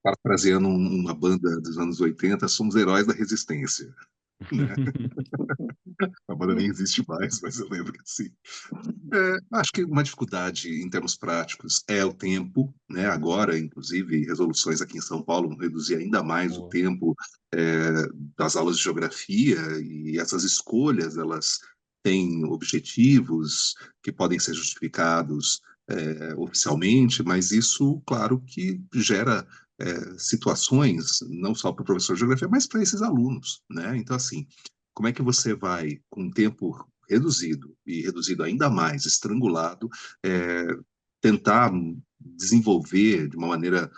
parafraseando uma banda dos anos 80, somos heróis da resistência. Né? A banda nem existe mais, mas eu lembro que sim. Acho que uma dificuldade em termos práticos é o tempo, né? Agora, inclusive, resoluções aqui em São Paulo vão reduzir ainda mais o tempo das aulas de geografia, e essas escolhas, elas têm objetivos que podem ser justificados oficialmente, mas isso, claro, que gera situações, não só para o professor de geografia, mas para esses alunos, né? Então, assim, como é que você vai, com tempo reduzido, e reduzido ainda mais, estrangulado, tentar desenvolver de uma maneira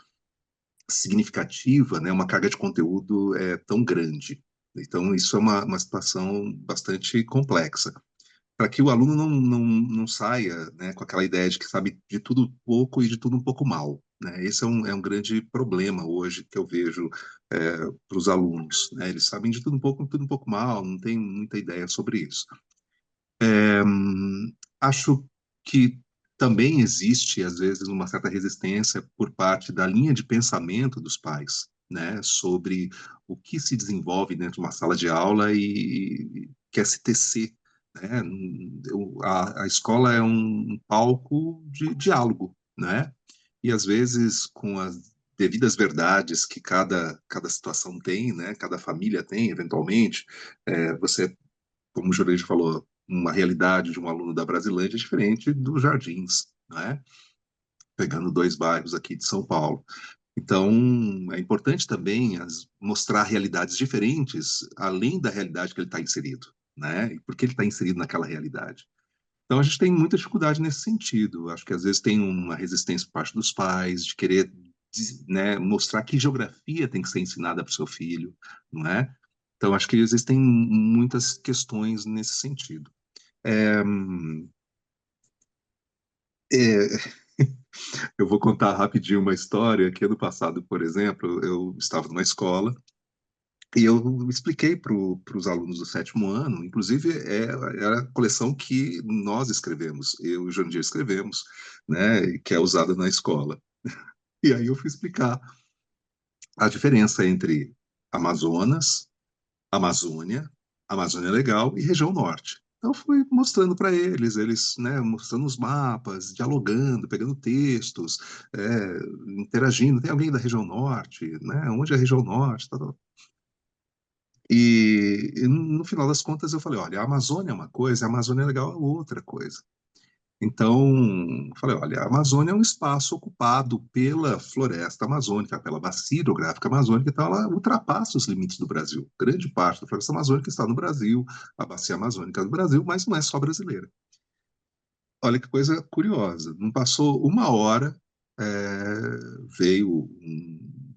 significativa, né, uma carga de conteúdo tão grande? Então, isso é uma situação bastante complexa, para que o aluno não saia, né, com aquela ideia de que sabe de tudo um pouco e de tudo um pouco mal. Né? Esse é um grande problema hoje que eu vejo para os alunos. Né? Eles sabem de tudo um pouco mal, não tem muita ideia sobre isso. Acho que também existe, às vezes, uma certa resistência por parte da linha de pensamento dos pais, né, sobre o que se desenvolve dentro de uma sala de aula e quer se tecer. Né? A escola é um palco de diálogo, né? E, às vezes, com as devidas verdades que cada situação tem, né? Cada família tem, eventualmente, você, como o Jurandir falou, uma realidade de um aluno da Brasilândia é diferente dos Jardins, né? Pegando 2 bairros aqui de São Paulo. Então, é importante também mostrar realidades diferentes, além da realidade que ele está inserido, né? E por que ele está inserido naquela realidade. Então, a gente tem muita dificuldade nesse sentido. Acho que, às vezes, tem uma resistência por parte dos pais de querer, né, mostrar que geografia tem que ser ensinada para o seu filho, não é? Então, acho que existem muitas questões nesse sentido. Eu vou contar rapidinho uma história que ano passado, por exemplo, eu estava numa escola e eu expliquei para os alunos do 7º ano, inclusive era a coleção que nós escrevemos, eu e o Jandir escrevemos, né, que é usada na escola. E aí eu fui explicar a diferença entre Amazonas, Amazônia, Amazônia Legal e região norte. Então, fui mostrando para eles, né, mostrando os mapas, dialogando, pegando textos, interagindo. Tem alguém da região norte, né? Onde é a região norte? Tal, tal. E no final das contas eu falei, olha, a Amazônia é uma coisa, a Amazônia Legal é outra coisa. Então, falei, olha, a Amazônia é um espaço ocupado pela floresta amazônica, pela bacia hidrográfica amazônica, então ela ultrapassa os limites do Brasil. Grande parte da floresta amazônica está no Brasil, a bacia amazônica do Brasil, mas não é só brasileira. Olha que coisa curiosa, não passou uma hora, veio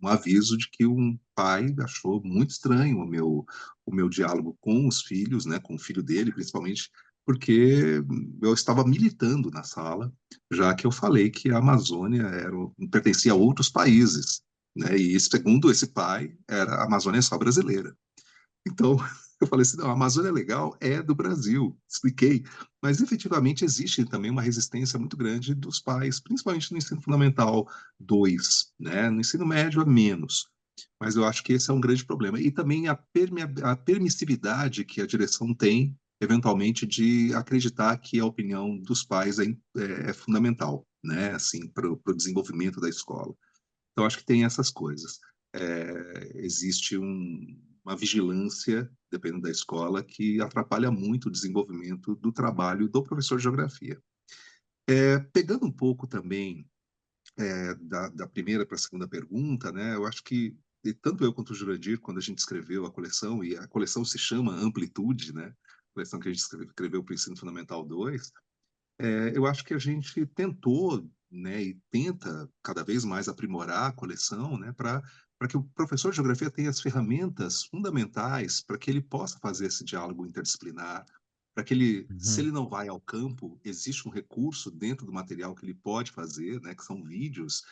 um aviso de que um pai achou muito estranho o meu diálogo com os filhos, né, com o filho dele, principalmente, porque eu estava militando na sala, já que eu falei que a Amazônia pertencia a outros países, né, e segundo esse pai, a Amazônia é só brasileira. Então, eu falei assim, não, a Amazônia Legal é do Brasil, expliquei, mas efetivamente existe também uma resistência muito grande dos pais, principalmente no ensino fundamental 2, né? No ensino médio é menos, mas eu acho que esse é um grande problema. E também a permissividade que a direção tem, eventualmente, de acreditar que a opinião dos pais é fundamental, né? Assim, para o desenvolvimento da escola. Então, acho que tem essas coisas. Existe uma vigilância, dependendo da escola, que atrapalha muito o desenvolvimento do trabalho do professor de geografia. Pegando um pouco também da primeira para a segunda pergunta, né, eu acho que tanto eu quanto o Jurandir, quando a gente escreveu a coleção, e a coleção se chama Amplitude, né, a coleção que a gente escreveu para o Ensino Fundamental 2, eu acho que a gente tentou, né, e tenta cada vez mais aprimorar a coleção, né, para que o professor de geografia tenha as ferramentas fundamentais para que ele possa fazer esse diálogo interdisciplinar, para que ele, se ele não vai ao campo, existe um recurso dentro do material que ele pode fazer, né, que são vídeos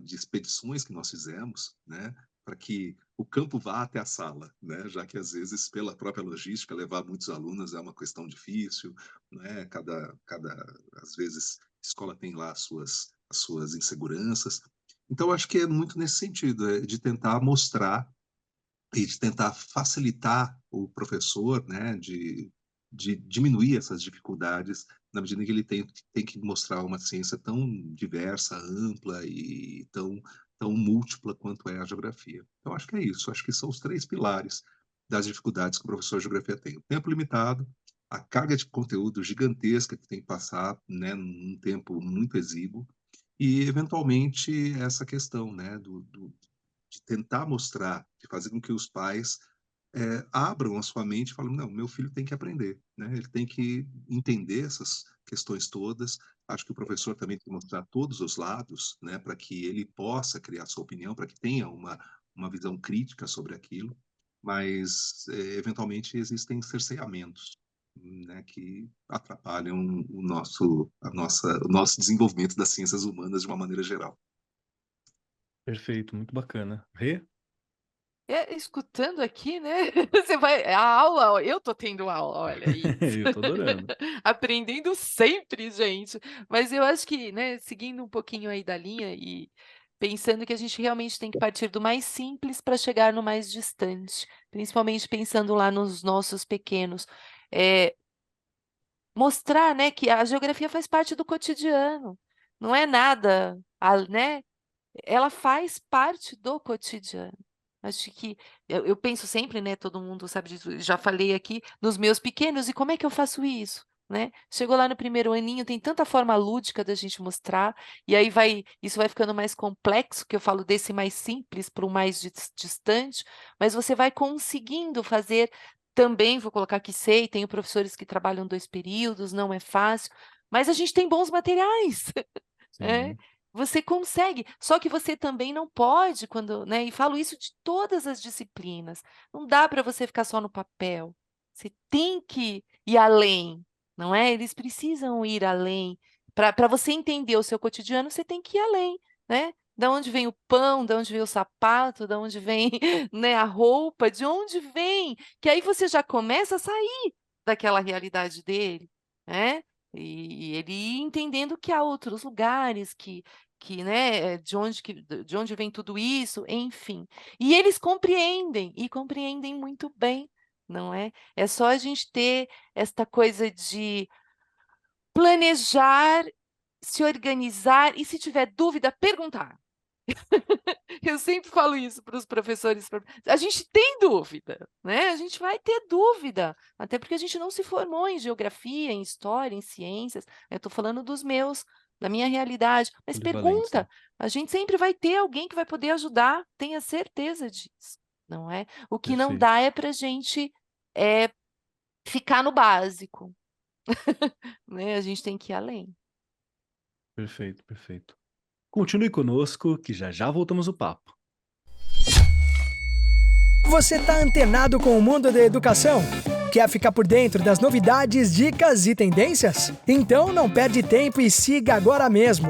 de expedições que nós fizemos, né, para que o campo vá até a sala, né, já que às vezes pela própria logística levar muitos alunos é uma questão difícil, né, às vezes a escola tem lá as suas inseguranças. Então, acho que é muito nesse sentido, de tentar mostrar e de tentar facilitar o professor, né, de diminuir essas dificuldades, na medida em que ele tem que mostrar uma ciência tão diversa, ampla e tão múltipla quanto é a geografia. Então, acho que é isso. Acho que são os 3 pilares das dificuldades que o professor de geografia tem. O tempo limitado, a carga de conteúdo gigantesca que tem que passar, né, num tempo muito exíguo, e, eventualmente, essa questão, né, de tentar mostrar, de fazer com que os pais abram a sua mente e falem, não, meu filho tem que aprender, né? Ele tem que entender essas questões todas. Acho que o professor também tem que mostrar todos os lados, né, para que ele possa criar sua opinião, para que tenha uma visão crítica sobre aquilo, mas, eventualmente, existem cerceamentos, né, que atrapalham o nosso desenvolvimento das ciências humanas de uma maneira geral. Perfeito, muito bacana. Rê? Escutando aqui, né? Você vai. A aula, ó, eu tô tendo aula, olha isso. Eu tô adorando. Aprendendo sempre, gente. Mas eu acho que, né, seguindo um pouquinho aí da linha e pensando que a gente realmente tem que partir do mais simples para chegar no mais distante, principalmente pensando lá nos nossos pequenos. Mostrar, né, que a geografia faz parte do cotidiano, não é nada, né? Ela faz parte do cotidiano. Acho que eu penso sempre, né, todo mundo sabe disso, já falei aqui, nos meus pequenos, e como é que eu faço isso, né? Chegou lá no primeiro aninho, tem tanta forma lúdica da gente mostrar, e aí isso vai ficando mais complexo, que eu falo desse mais simples para o mais distante, mas você vai conseguindo fazer também, vou colocar que sei, tenho professores que trabalham 2 períodos, não é fácil, mas a gente tem bons materiais. É, Sim, você consegue, só que você também não pode quando, né, e falo isso de todas as disciplinas, não dá para você ficar só no papel, você tem que ir além, não é? Eles precisam ir além, para você entender o seu cotidiano, você tem que ir além, né? Da onde vem o pão, da onde vem o sapato, da onde vem, né, a roupa, de onde vem, que aí você já começa a sair daquela realidade dele, né? E ele ir entendendo que há outros lugares, né, de onde vem tudo isso, enfim. E eles compreendem, e compreendem muito bem, não é? É só a gente ter esta coisa de planejar, se organizar e, se tiver dúvida, perguntar. Eu sempre falo isso para os professores. A gente tem dúvida, né? A gente vai ter dúvida, até porque a gente não se formou em geografia, em história, em ciências. Eu estou falando dos meus, da minha realidade. Mas polivalência. pergunta, a gente sempre vai ter alguém que vai poder ajudar, tenha certeza disso, não é? O que não Perfeito, dá é para a gente ficar no básico, né? A gente tem que ir além. perfeito, perfeito. Continue conosco, que já já voltamos o papo. Você está antenado com o mundo da educação? Quer ficar por dentro das novidades, dicas e tendências? Então não perde tempo e siga agora mesmo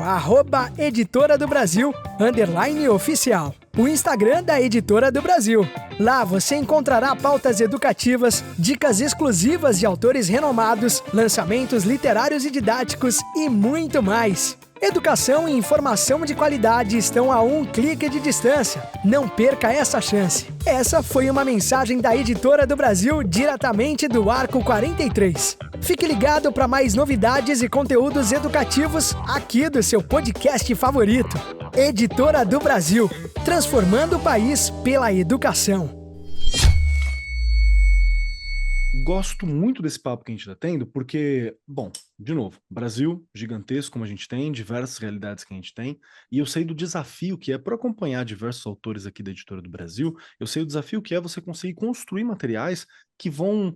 @Editora do Brasil _oficial, o Instagram da Editora do Brasil. Lá você encontrará pautas educativas, dicas exclusivas de autores renomados, lançamentos literários e didáticos e muito mais. Educação e informação de qualidade estão a um clique de distância. Não perca essa chance. Essa foi uma mensagem da Editora do Brasil diretamente do Arco 43. Fique ligado para mais novidades e conteúdos educativos aqui do seu podcast favorito. Editora do Brasil, transformando o país pela educação. Gosto muito desse papo que a gente está tendo, porque, bom, de novo, Brasil gigantesco como a gente tem, diversas realidades que a gente tem, e eu sei do desafio que é, por acompanhar diversos autores aqui da Editora do Brasil, eu sei o desafio que é você conseguir construir materiais que vão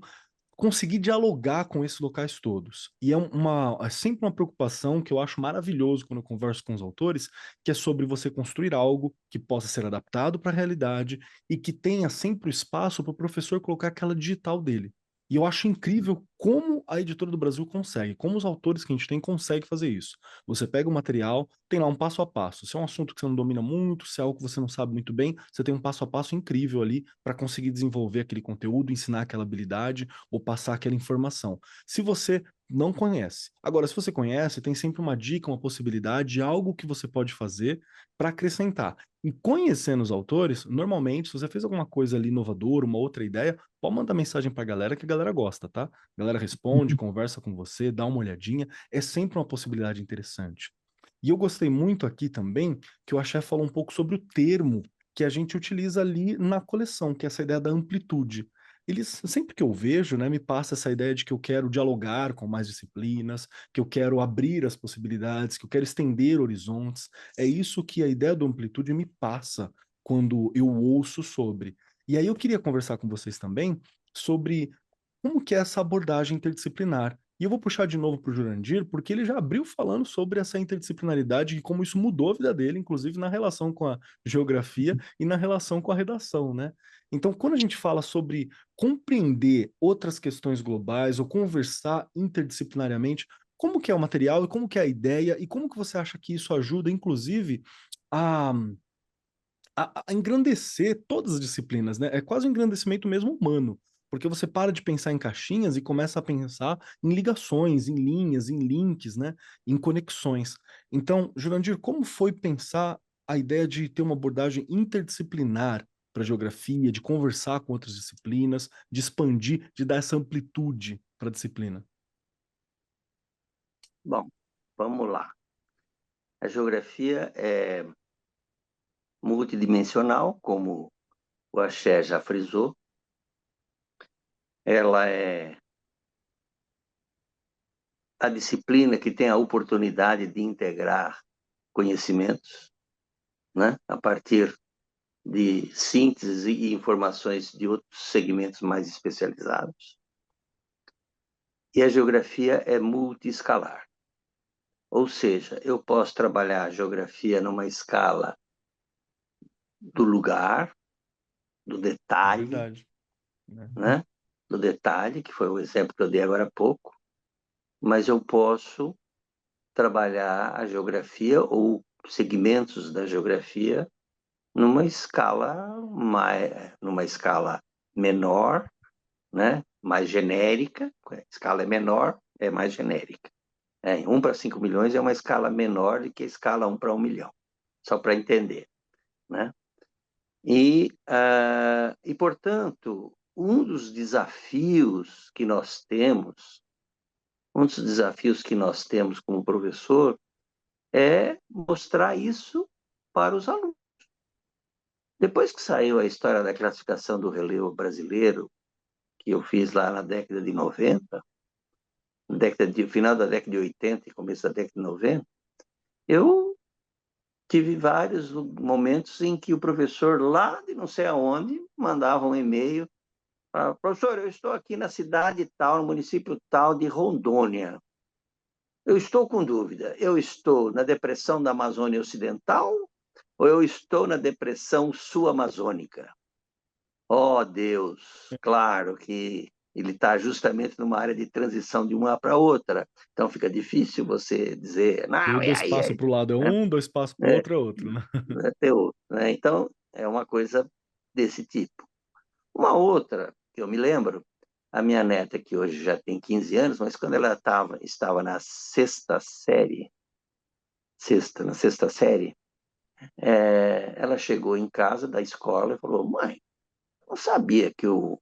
conseguir dialogar com esses locais todos. E é sempre uma preocupação que eu acho maravilhoso quando eu converso com os autores, que é sobre você construir algo que possa ser adaptado para a realidade e que tenha sempre o espaço para o professor colocar aquela digital dele. E eu acho incrível como a Editora do Brasil consegue, como os autores que a gente tem conseguem fazer isso. Você pega o material, tem lá um passo a passo. Se é um assunto que você não domina muito, se é algo que você não sabe muito bem, você tem um passo a passo incrível ali para conseguir desenvolver aquele conteúdo, ensinar aquela habilidade ou passar aquela informação. Se você não conhece. Agora, se você conhece, tem sempre uma dica, uma possibilidade, algo que você pode fazer para acrescentar. E conhecendo os autores, normalmente, se você fez alguma coisa ali inovadora, uma outra ideia, pode mandar mensagem para a galera que a galera gosta, tá? A galera responde, conversa com você, dá uma olhadinha, é sempre uma possibilidade interessante. E eu gostei muito aqui também que o Axé falou um pouco sobre o termo que a gente utiliza ali na coleção, que é essa ideia da amplitude. Eles, sempre que eu vejo, né, me passa essa ideia de que eu quero dialogar com mais disciplinas, que eu quero abrir as possibilidades, que eu quero estender horizontes. É isso que a ideia do amplitude me passa quando eu ouço sobre. E aí eu queria conversar com vocês também sobre como que é essa abordagem interdisciplinar. E eu vou puxar de novo para o Jurandir, porque ele já abriu falando sobre essa interdisciplinaridade e como isso mudou a vida dele, inclusive na relação com a geografia e na relação com a redação, né? Então, quando a gente fala sobre compreender outras questões globais ou conversar interdisciplinariamente, como que é o material e como que é a ideia e como que você acha que isso ajuda, inclusive, a, a engrandecer todas as disciplinas, né? É quase um engrandecimento mesmo humano, porque você para de pensar em caixinhas e começa a pensar em ligações, em linhas, em links, né? Em conexões. Então, Jurandir, como foi pensar a ideia de ter uma abordagem interdisciplinar para a geografia, de conversar com outras disciplinas, de expandir, de dar essa amplitude para a disciplina? Bom, vamos lá. A geografia é multidimensional, como o axé já frisou. Ela é a disciplina que tem a oportunidade de integrar conhecimentos, né, a partir de síntese e informações de outros segmentos mais especializados. E a geografia é multiescalar. Ou seja, eu posso trabalhar a geografia numa escala do lugar, do detalhe, Verdade. Né? né? Do detalhe, que foi o exemplo que eu dei agora há pouco, mas eu posso trabalhar a geografia ou segmentos da geografia numa escala menor, né? Mais genérica. A escala é menor, é mais genérica. 1 para 5 milhões é uma escala menor do que a escala 1 para 1 milhão, só para entender, né? E, portanto, um dos desafios que nós temos como professor é mostrar isso para os alunos. Depois que saiu a história da classificação do relevo brasileiro, que eu fiz lá na década de 90, final da década de 80 e começo da década de 90, eu tive vários momentos em que o professor lá de não sei aonde mandava um e-mail: professor, eu estou aqui na cidade tal, no município tal de Rondônia. Eu estou com dúvida. Eu estou na depressão da Amazônia Ocidental ou eu estou na depressão sul-amazônica? Oh, Deus! Claro que ele está justamente numa área de transição de uma para outra. Então fica difícil você dizer, não, Dois passos para o lado é né? um, 2 passos para o outro é outro, né? É teu, né? Então, é uma coisa desse tipo. Uma outra que eu me lembro, a minha neta, que hoje já tem 15 anos, mas quando ela estava na sexta série, ela chegou em casa da escola e falou: mãe, não sabia que o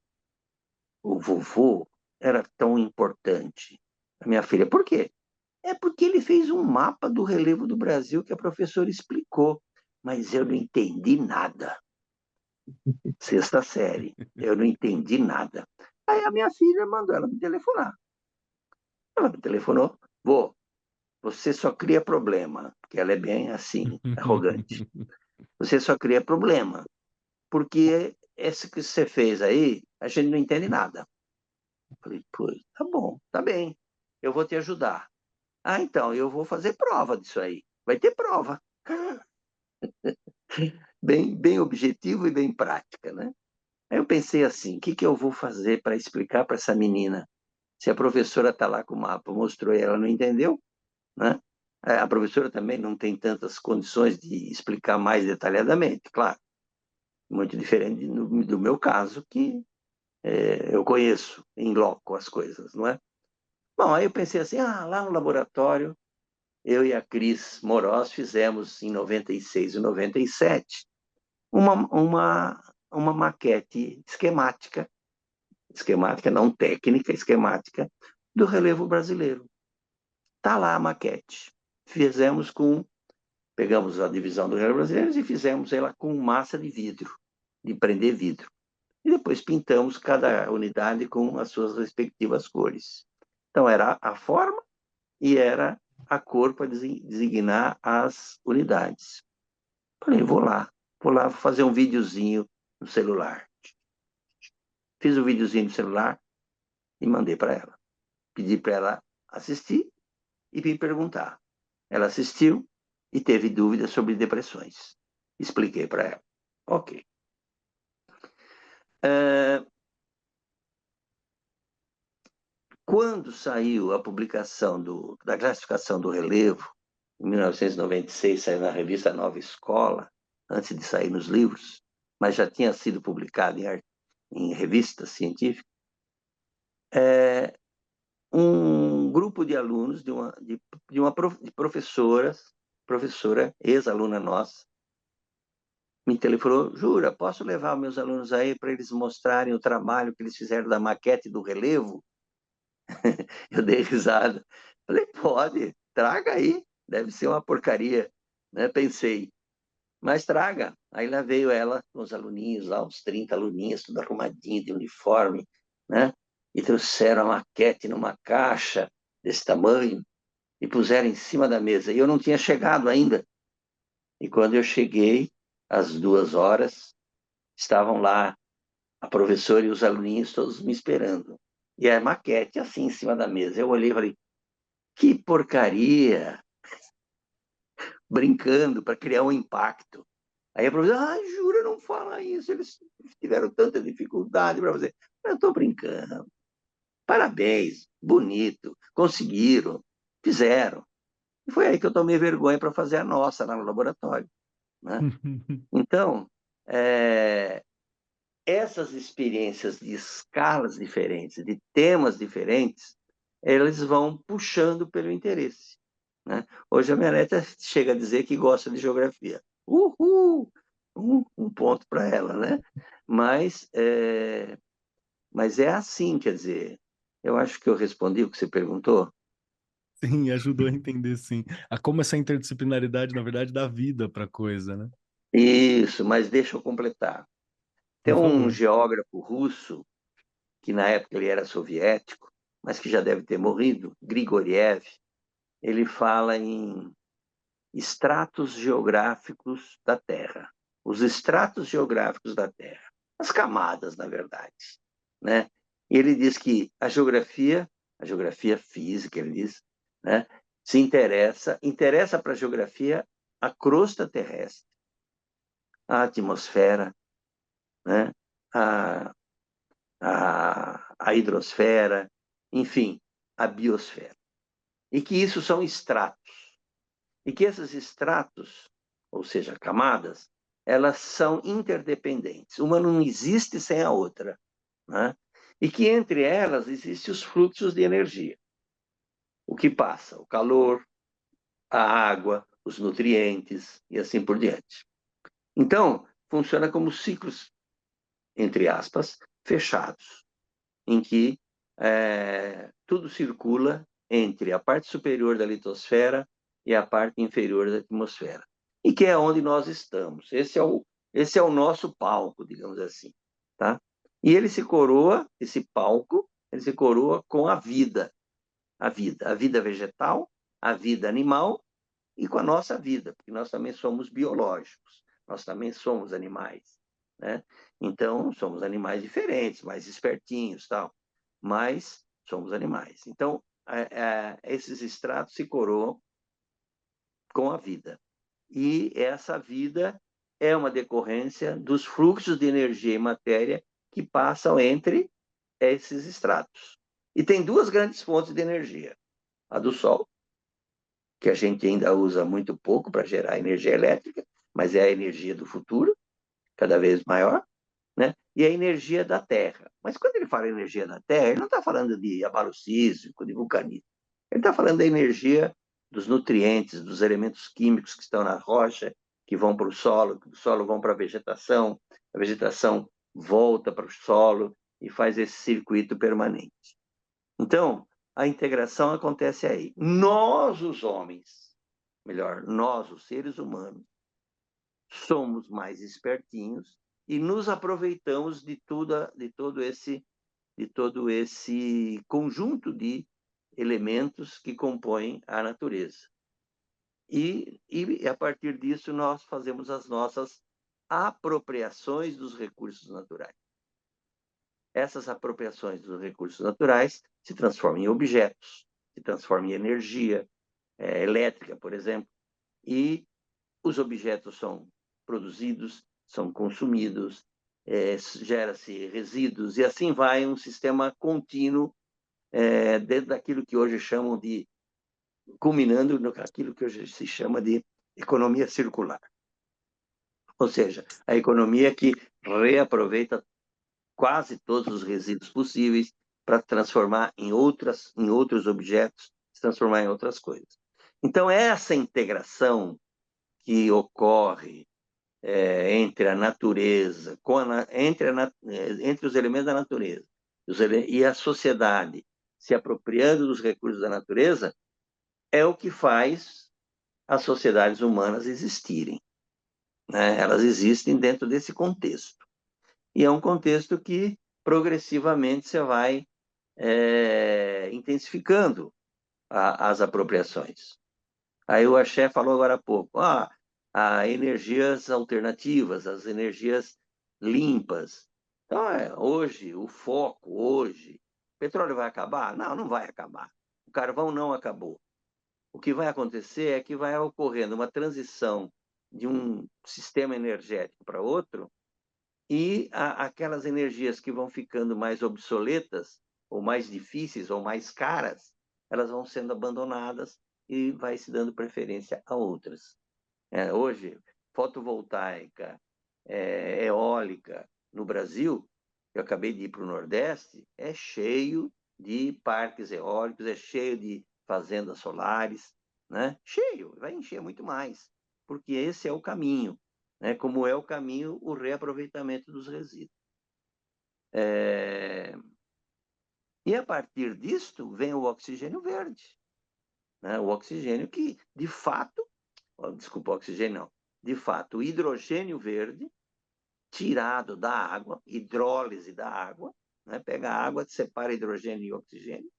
vovô era tão importante. A minha filha, por quê? É porque ele fez um mapa do relevo do Brasil que a professora explicou, mas eu não entendi nada. Sexta série, eu não entendi nada. Aí a minha filha mandou ela me telefonar. Ela me telefonou: vô, você só cria problema, porque ela é bem assim, arrogante. Você só cria problema, porque esse que você fez aí, a gente não entende nada. Eu falei: pois, tá bom, tá bem, eu vou te ajudar. Então, eu vou fazer prova disso aí. Vai ter prova. Bem objetivo e bem prática, né? Aí eu pensei assim: o que eu vou fazer para explicar para essa menina? Se a professora está lá com o mapa, mostrou e ela não entendeu, né? A professora também não tem tantas condições de explicar mais detalhadamente, claro. Muito diferente do meu caso, que eu conheço em loco as coisas, não é? Bom, aí eu pensei assim: lá no laboratório, eu e a Cris Moroz fizemos em 96 e 97 uma maquete esquemática não técnica, esquemática, do relevo brasileiro. Está lá a maquete. Pegamos a divisão do relevo brasileiro e fizemos ela com massa de vidro, de prender vidro. E depois pintamos cada unidade com as suas respectivas cores. Então, era a forma e era a cor para designar as unidades. Falei: vou lá fazer um videozinho no celular. Fiz o videozinho no celular e mandei para ela. Pedi para ela assistir e me perguntar. Ela assistiu e teve dúvidas sobre depressões. Expliquei para ela. Ok. Quando saiu a publicação da classificação do relevo, em 1996, saiu na revista Nova Escola, antes de sair nos livros, mas já tinha sido publicado em revistas científicas, um grupo de alunos de professora, ex-aluna nossa, me telefonou: Jura, posso levar meus alunos aí para eles mostrarem o trabalho que eles fizeram da maquete do relevo? Eu dei risada. Falei: pode, traga aí, deve ser uma porcaria, né? Pensei. Mas traga. Aí lá veio ela com os aluninhos, lá uns 30 aluninhos, tudo arrumadinho, de uniforme, né? E trouxeram a maquete numa caixa desse tamanho e puseram em cima da mesa. E eu não tinha chegado ainda. E quando eu cheguei, às 2 horas, estavam lá a professora e os aluninhos todos me esperando. E a maquete assim em cima da mesa. Eu olhei e falei, que porcaria! Brincando para criar um impacto. Aí a professora, jura, não fala isso, eles tiveram tanta dificuldade para fazer. Eu estou brincando. Parabéns, bonito, conseguiram, fizeram. E foi aí que eu tomei vergonha para fazer a nossa lá no laboratório. Né? Então, essas experiências de escalas diferentes, de temas diferentes, eles vão puxando pelo interesse. Né? Hoje a minha neta chega a dizer que gosta de geografia. Uhul! Um ponto para ela, né? Mas é assim, quer dizer, eu acho que eu respondi o que você perguntou. Sim, ajudou a entender, sim. A como essa interdisciplinaridade, na verdade, dá vida para a coisa, né? Isso, mas deixa eu completar. Tem Por um favor. geógrafo russo, que na época ele era soviético, mas que já deve ter morrido, Grigoriev, ele fala em estratos geográficos da Terra. Os estratos geográficos da Terra. As camadas, na verdade. Né? E ele diz que a geografia física, ele diz, né, interessa para a geografia a crosta terrestre, a atmosfera, né, a, a hidrosfera, enfim, a biosfera. E que isso são estratos. E que esses estratos, ou seja, camadas, elas são interdependentes. Uma não existe sem a outra. Né? E que entre elas existem os fluxos de energia. O que passa? O calor, a água, os nutrientes e assim por diante. Então, funciona como ciclos, entre aspas, fechados, em que tudo circula entre a parte superior da litosfera e a parte inferior da atmosfera. E que é onde nós estamos. Esse é o nosso palco, digamos assim. Tá? E ele se coroa, esse palco, ele se coroa com a vida. A vida vegetal, a vida animal e com a nossa vida, porque nós também somos biológicos, nós também somos animais. Né? Então, somos animais diferentes, mais espertinhos, tal, mas somos animais. Então, esses estratos se coroam com a vida. E essa vida é uma decorrência dos fluxos de energia e matéria que passam entre esses estratos. E tem duas grandes fontes de energia. A do Sol, que a gente ainda usa muito pouco para gerar energia elétrica, mas é a energia do futuro, cada vez maior, né? E a energia da Terra. Mas quando ele fala energia da Terra, ele não está falando de abalo sísmico, de vulcanismo. Ele está falando da energia dos nutrientes, dos elementos químicos que estão na rocha, que vão para o solo, que do solo vão para a vegetação volta para o solo e faz esse circuito permanente. Então, a integração acontece aí. Nós, os homens, melhor, nós, os seres humanos, somos mais espertinhos e nos aproveitamos de todo esse conjunto de elementos que compõem a natureza. E a partir disso nós fazemos as nossas apropriações dos recursos naturais. Essas apropriações dos recursos naturais se transformam em objetos, se transformam em energia elétrica, por exemplo, e os objetos são produzidos, são consumidos, gera-se resíduos, e assim vai um sistema contínuo dentro daquilo que hoje chamam de, culminando naquilo que hoje se chama de economia circular. Ou seja, a economia que reaproveita quase todos os resíduos possíveis para transformar em outros objetos, se transformar em outras coisas. Então, essa integração que ocorre entre a natureza, entre os elementos da natureza e a sociedade se apropriando dos recursos da natureza, é o que faz as sociedades humanas existirem. né? Elas existem dentro desse contexto. E é um contexto que progressivamente você vai intensificando as apropriações. Aí o Axé falou agora há pouco, as energias alternativas, as energias limpas. Então, hoje, o foco, hoje, o petróleo vai acabar? Não, não vai acabar. O carvão não acabou. O que vai acontecer é que vai ocorrendo uma transição de um sistema energético para outro, e aquelas energias que vão ficando mais obsoletas, ou mais difíceis, ou mais caras, elas vão sendo abandonadas e vai se dando preferência a outras. Hoje, fotovoltaica, eólica, no Brasil, eu acabei de ir para o Nordeste, é cheio de parques eólicos, é cheio de fazendas solares, né? Cheio, vai encher muito mais, porque esse é o caminho, né? Como é o caminho o reaproveitamento dos resíduos. E a partir disto vem o oxigênio verde, né? O oxigênio que, de fato, desculpa, oxigênio não, de fato, o hidrogênio verde, tirado da água, hidrólise da água, né? Pega a água, separa hidrogênio e oxigênio,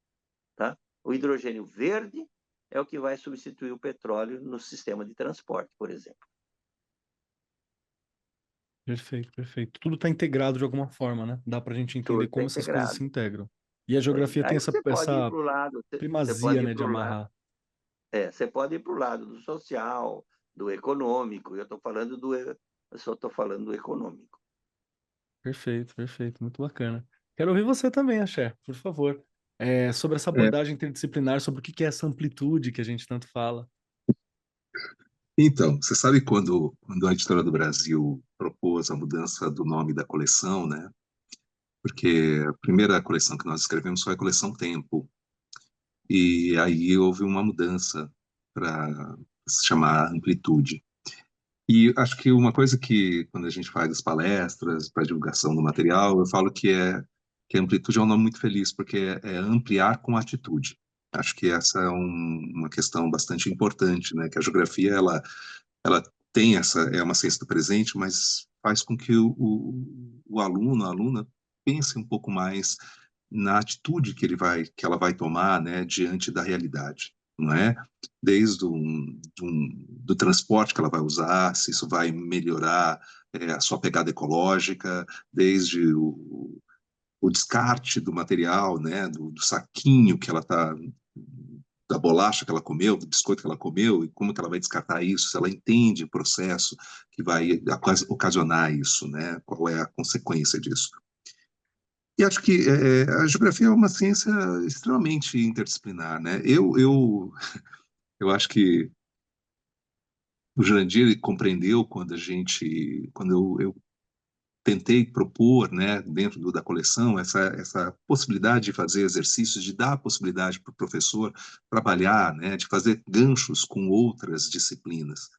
tá? O hidrogênio verde é o que vai substituir o petróleo no sistema de transporte, por exemplo. Perfeito, perfeito. Tudo está integrado de alguma forma, né? Dá para a gente entender Tudo está como essas coisas se integrado. integram. E a geografia tem Aí essa, você pode ir essa para o lado, você primazia, pode ir né, de para o lado, amarrar. você pode ir para o lado do social, do econômico. Eu só estou falando do econômico. Perfeito, perfeito. Muito bacana. Quero ouvir você também, Axé, por favor. Sobre essa É, abordagem interdisciplinar, sobre o que é essa amplitude que a gente tanto fala. então, você sabe quando a Editora do Brasil propôs a mudança do nome da coleção, né? Porque a primeira coleção que nós escrevemos foi a coleção Tempo. E aí houve uma mudança para se chamar Amplitude. E acho que uma coisa que, quando a gente faz as palestras para divulgação do material, eu falo que amplitude é um nome muito feliz, porque é ampliar com atitude. Acho que essa é uma questão bastante importante, né? Que a geografia, ela tem é uma ciência do presente, mas faz com que o aluno, a aluna, pense um pouco mais na atitude que ela vai tomar, né, diante da realidade, não é? Desde do transporte que ela vai usar, se isso vai melhorar a sua pegada ecológica, desde o descarte do material, né, do saquinho que ela está, da bolacha que ela comeu, do biscoito que ela comeu, e como que ela vai descartar isso, se ela entende o processo que vai ocasionar isso, né, qual é a consequência disso. E acho que a geografia é uma ciência extremamente interdisciplinar, né? Eu acho que o Jurandir compreendeu quando eu tentei propor, né, dentro da coleção, essa possibilidade de fazer exercícios, de dar a possibilidade para o professor trabalhar, né, de fazer ganchos com outras disciplinas.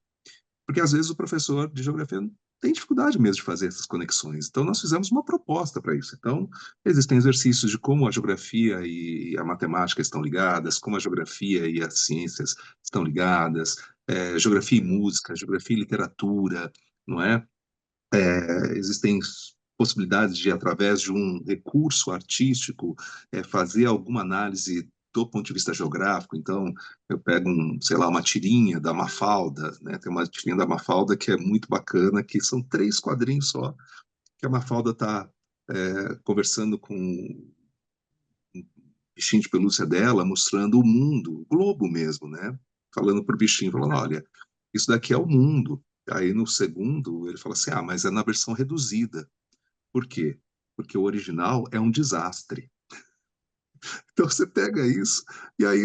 Porque às vezes o professor de geografia tem dificuldade mesmo de fazer essas conexões. Então nós fizemos uma proposta para isso. Então existem exercícios de como a geografia e a matemática estão ligadas, como a geografia e as ciências estão ligadas, geografia e música, geografia e literatura, não é? Existem possibilidades de, através de um recurso artístico, fazer alguma análise do ponto de vista geográfico. Então, eu pego, sei lá, uma tirinha da Mafalda, né? Tem uma tirinha da Mafalda que é muito bacana, que são 3 quadrinhos só, que a Mafalda está conversando com o bichinho de pelúcia dela, mostrando o mundo, o globo mesmo, né? Falando para o bichinho, falando, olha, isso daqui é o mundo. Aí no segundo ele fala assim, mas é na versão reduzida. Por quê? Porque o original é um desastre. Então você pega isso e aí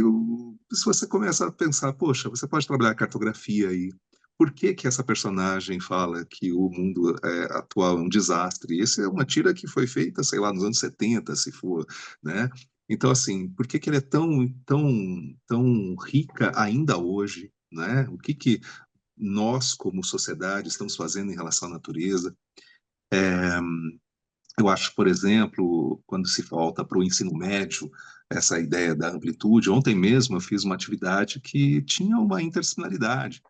se você começa a pensar, poxa, você pode trabalhar a cartografia aí. Por que que essa personagem fala que o mundo atual é um desastre? Essa é uma tira que foi feita, sei lá, nos anos 70, se for, né? Então, assim, por que que ele é tão rica ainda hoje, né? O que que nós, como sociedade, estamos fazendo em relação à natureza? Eu acho, por exemplo, quando se volta para o ensino médio, essa ideia da amplitude. Ontem mesmo eu fiz uma atividade que tinha uma interdisciplinaridade.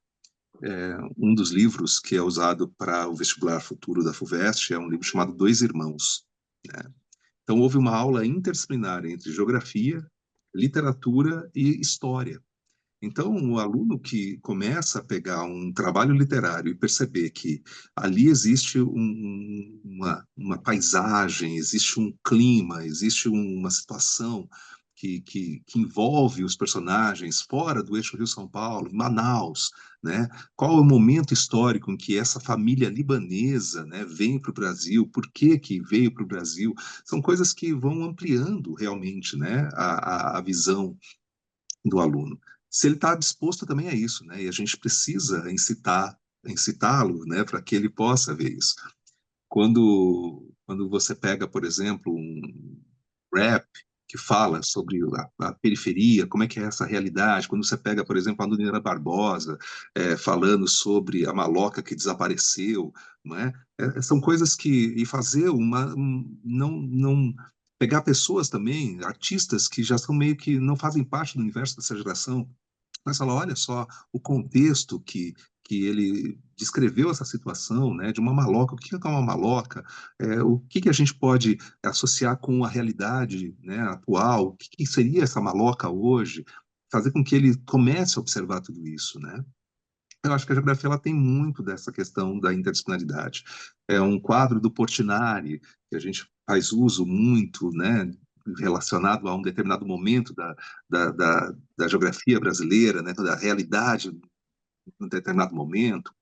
um dos livros que é usado para o vestibular futuro da FUVEST é um livro chamado Dois Irmãos, né? Então, houve uma aula interdisciplinar entre geografia, literatura e história. Então, o aluno que começa a pegar um trabalho literário e perceber que ali existe uma paisagem, existe um clima, existe uma situação que envolve os personagens fora do eixo Rio-São Paulo, Manaus, né? Qual é o momento histórico em que essa família libanesa, né, vem para o Brasil? Por que que veio para o Brasil? São coisas que vão ampliando realmente, né, a visão do aluno. Se ele está disposto também a isso, né? E a gente precisa incitá-lo, né, para que ele possa ver isso. Quando você pega, por exemplo, um rap que fala sobre a periferia, como é que é essa realidade, quando você pega, por exemplo, a Nunira Barbosa falando sobre a maloca que desapareceu, não é? São coisas que... E fazer não pegar pessoas também, artistas que já são meio que não fazem parte do universo dessa geração, mas falar, olha só, o contexto que ele descreveu essa situação, né, de uma maloca, o que é uma maloca, o que a gente pode associar com a realidade, né, atual, o que seria essa maloca hoje, fazer com que ele comece a observar tudo isso, né? Eu acho que a geografia ela tem muito dessa questão da interdisciplinaridade. É um quadro do Portinari, que a gente faz uso muito, né, relacionado a um determinado momento da geografia brasileira, né, da realidade em um determinado momento.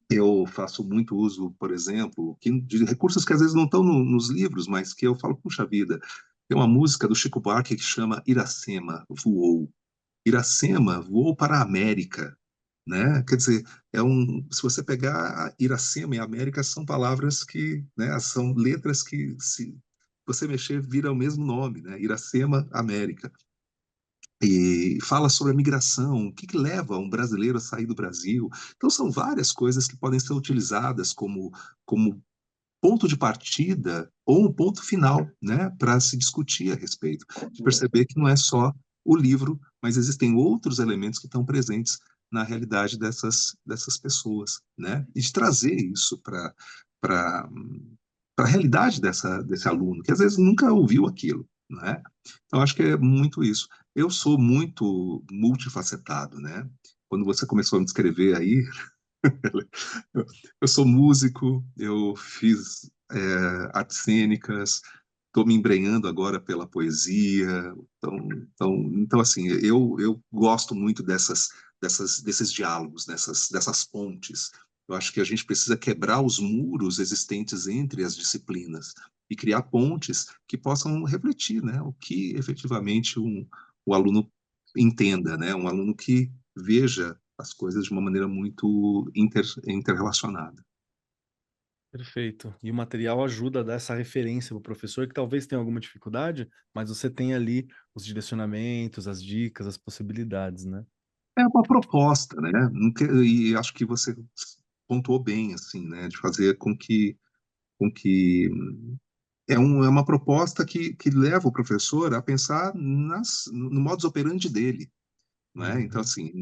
Eu faço muito uso, por exemplo, de recursos que às vezes não estão nos livros, mas que eu falo, puxa vida, tem uma música do Chico Buarque que chama Iracema Voou. Iracema voou para a América, né? Quer dizer, se você pegar Iracema e América, são palavras que, né, são letras que, se você mexer, vira o mesmo nome, né? Iracema, América. E fala sobre a migração, o que leva um brasileiro a sair do Brasil. Então, são várias coisas que podem ser utilizadas como ponto de partida ou um ponto final, né, para se discutir a respeito, de perceber que não é só o livro, mas existem outros elementos que estão presentes na realidade dessas pessoas, né, e de trazer isso para a realidade desse aluno, que às vezes nunca ouviu aquilo, né? Então, acho que é muito isso. Eu sou muito multifacetado, né? Quando você começou a me descrever aí, eu sou músico, eu fiz artes cênicas, estou me embrenhando agora pela poesia. Então assim, eu gosto muito desses diálogos, dessas pontes. Eu acho que a gente precisa quebrar os muros existentes entre as disciplinas e criar pontes que possam refletir, né, o que efetivamente o aluno entenda, né, um aluno que veja as coisas de uma maneira muito interrelacionada. Perfeito. E o material ajuda a dar essa referência para o professor que talvez tenha alguma dificuldade, mas você tem ali os direcionamentos, as dicas, as possibilidades, né? É uma proposta, né? E acho que você pontuou bem, assim, né? De fazer com que é uma proposta que leva o professor a pensar no modus operandi dele, né? Então, assim,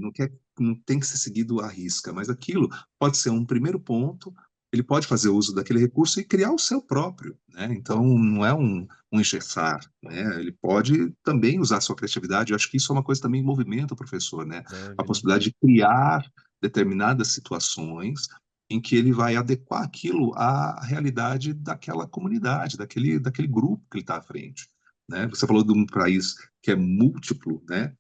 não tem que ser seguido à risca, mas aquilo pode ser um primeiro ponto, ele pode fazer uso daquele recurso e criar o seu próprio, né? Então, não é um engessar, né? Ele pode também usar a sua criatividade. Eu acho que isso é uma coisa também que movimenta o professor, né? A possibilidade de criar determinadas situações em que ele vai adequar aquilo à realidade daquela comunidade, daquele grupo que ele está à frente, né? Você falou de um país que é múltiplo, né?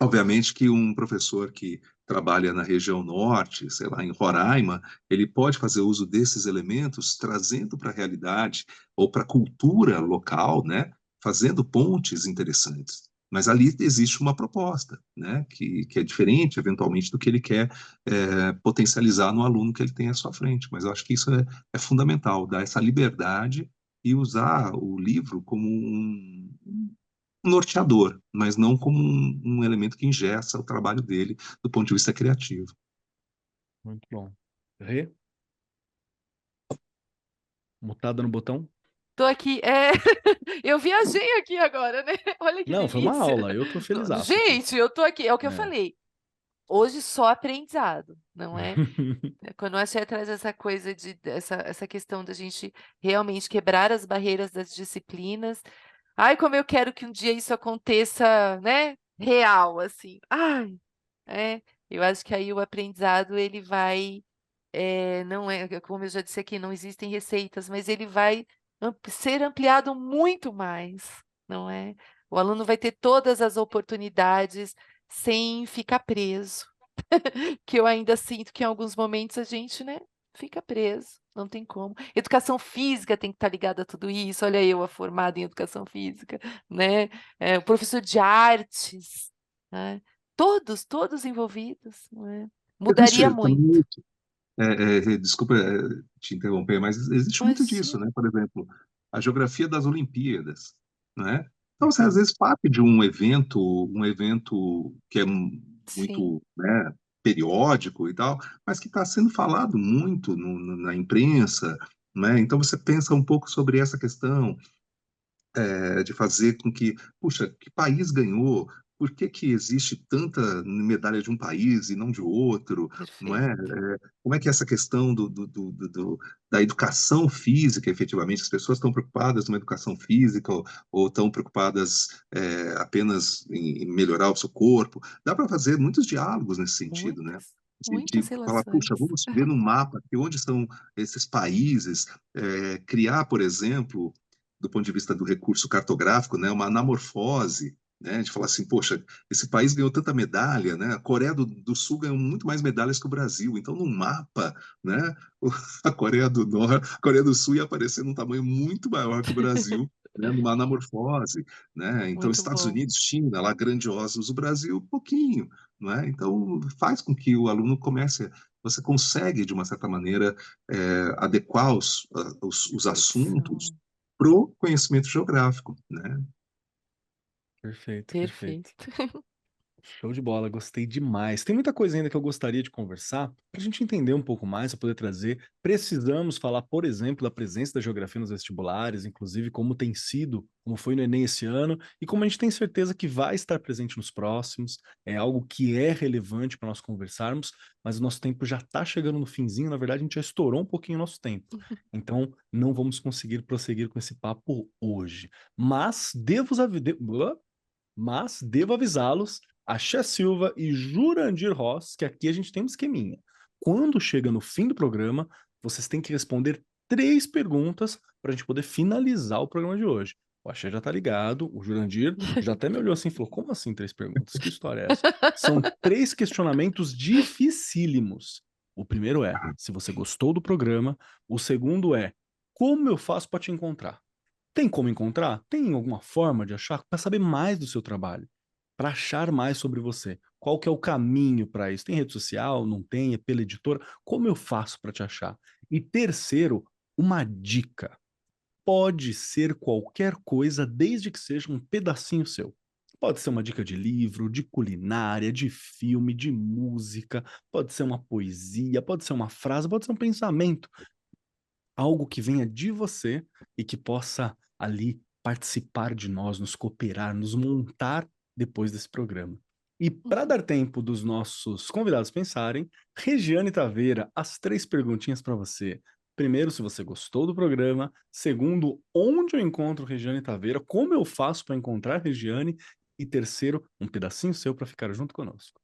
Obviamente que um professor que trabalha na região norte, sei lá, em Roraima, ele pode fazer uso desses elementos, trazendo para a realidade ou para a cultura local, né, fazendo pontes interessantes. Mas ali existe uma proposta, né, que é diferente, eventualmente, do que ele quer potencializar no aluno que ele tem à sua frente. Mas eu acho que isso é fundamental, dar essa liberdade e usar o livro como um norteador, mas não como um elemento que engessa o trabalho dele do ponto de vista criativo. Muito bom. Rê? Mutada no botão? Tô aqui. Eu viajei aqui agora, né? Olha que Não, foi uma delícia. aula, eu tô felizaço aqui. Gente, eu tô aqui, é o que eu É. falei. hoje só aprendizado, não é? Quando o Axé traz essa coisa essa questão da gente realmente quebrar as barreiras das disciplinas. Ai, como eu quero que um dia isso aconteça, né? Real, assim. Ai, eu acho que aí o aprendizado ele vai, não é, como eu já disse aqui, não existem receitas, mas ele vai ser ampliado muito mais, não é? O aluno vai ter todas as oportunidades sem ficar preso. Que eu ainda sinto que em alguns momentos a gente, né, fica preso, não tem como. Educação física tem que estar ligada a tudo isso, olha eu, a formada em educação física, né, o professor de artes, né, todos envolvidos, não é? Mudaria Existe muito. também, desculpa te interromper, mas existe muito disso, Imagina. né? Por exemplo, a geografia das Olimpíadas, né? Então, você Uhum. às vezes parte de um evento que é Sim, muito, né, periódico e tal, mas que está sendo falado muito na imprensa, né? Então, você pensa um pouco sobre essa questão, de fazer com que, puxa, que país ganhou? Por que que existe tanta medalha de um país e não de outro? Não é? perfeito. Como é que é essa questão da educação física, efetivamente, as pessoas estão preocupadas numa educação física ou estão preocupadas apenas em melhorar o seu corpo? Dá para fazer muitos diálogos nesse sentido, né? De Muitas falar, relações. puxa, vamos ver no mapa que onde estão esses países, criar, por exemplo, do ponto de vista do recurso cartográfico, né, uma anamorfose, né, de falar assim, poxa, esse país ganhou tanta medalha, né, a Coreia do Sul ganhou muito mais medalhas que o Brasil, então no mapa, né, a Coreia do Norte, a Coreia do Sul ia aparecer num tamanho muito maior que o Brasil, né, numa anamorfose, né, então Muito Estados bom. Unidos, China, lá grandiosos, o Brasil pouquinho, né, então faz com que o aluno comece, você consegue de uma certa maneira adequar os assuntos Conexão. pro conhecimento geográfico, né? Perfeito, perfeito. Perfeito. Show de bola, gostei demais. Tem muita coisa ainda que eu gostaria de conversar, para a gente entender um pouco mais, para poder trazer. Precisamos falar, por exemplo, da presença da geografia nos vestibulares, inclusive como tem sido, como foi no Enem esse ano, e como a gente tem certeza que vai estar presente nos próximos. É algo que é relevante para nós conversarmos, mas o nosso tempo já está chegando no finzinho, na verdade, a gente já estourou um pouquinho o nosso tempo. Então, não vamos conseguir prosseguir com esse papo hoje. Mas devo avisá-los, Axé Silva e Jurandir Ross, que aqui a gente tem um esqueminha. Quando chega no fim do programa, vocês têm que responder 3 perguntas para a gente poder finalizar o programa de hoje. O Axé já tá ligado, o Jurandir já até me olhou assim e falou: como assim 3 perguntas? Que história é essa? São 3 questionamentos dificílimos. O primeiro é: se você gostou do programa. O segundo é: como eu faço para te encontrar? Tem como encontrar? Tem alguma forma de achar? Para saber mais do seu trabalho, para achar mais sobre você. Qual que é o caminho para isso? Tem rede social? Não tem? É pela editora? Como eu faço para te achar? E terceiro, uma dica. Pode ser qualquer coisa, desde que seja um pedacinho seu. Pode ser uma dica de livro, de culinária, de filme, de música, pode ser uma poesia, pode ser uma frase, pode ser um pensamento, algo que venha de você e que possa ali participar de nós, nos cooperar, nos montar depois desse programa. E para dar tempo dos nossos convidados pensarem, Regiane Taveira, as 3 perguntinhas para você. Primeiro, se você gostou do programa. Segundo, onde eu encontro Regiane Taveira? Como eu faço para encontrar Regiane? E terceiro, um pedacinho seu para ficar junto conosco.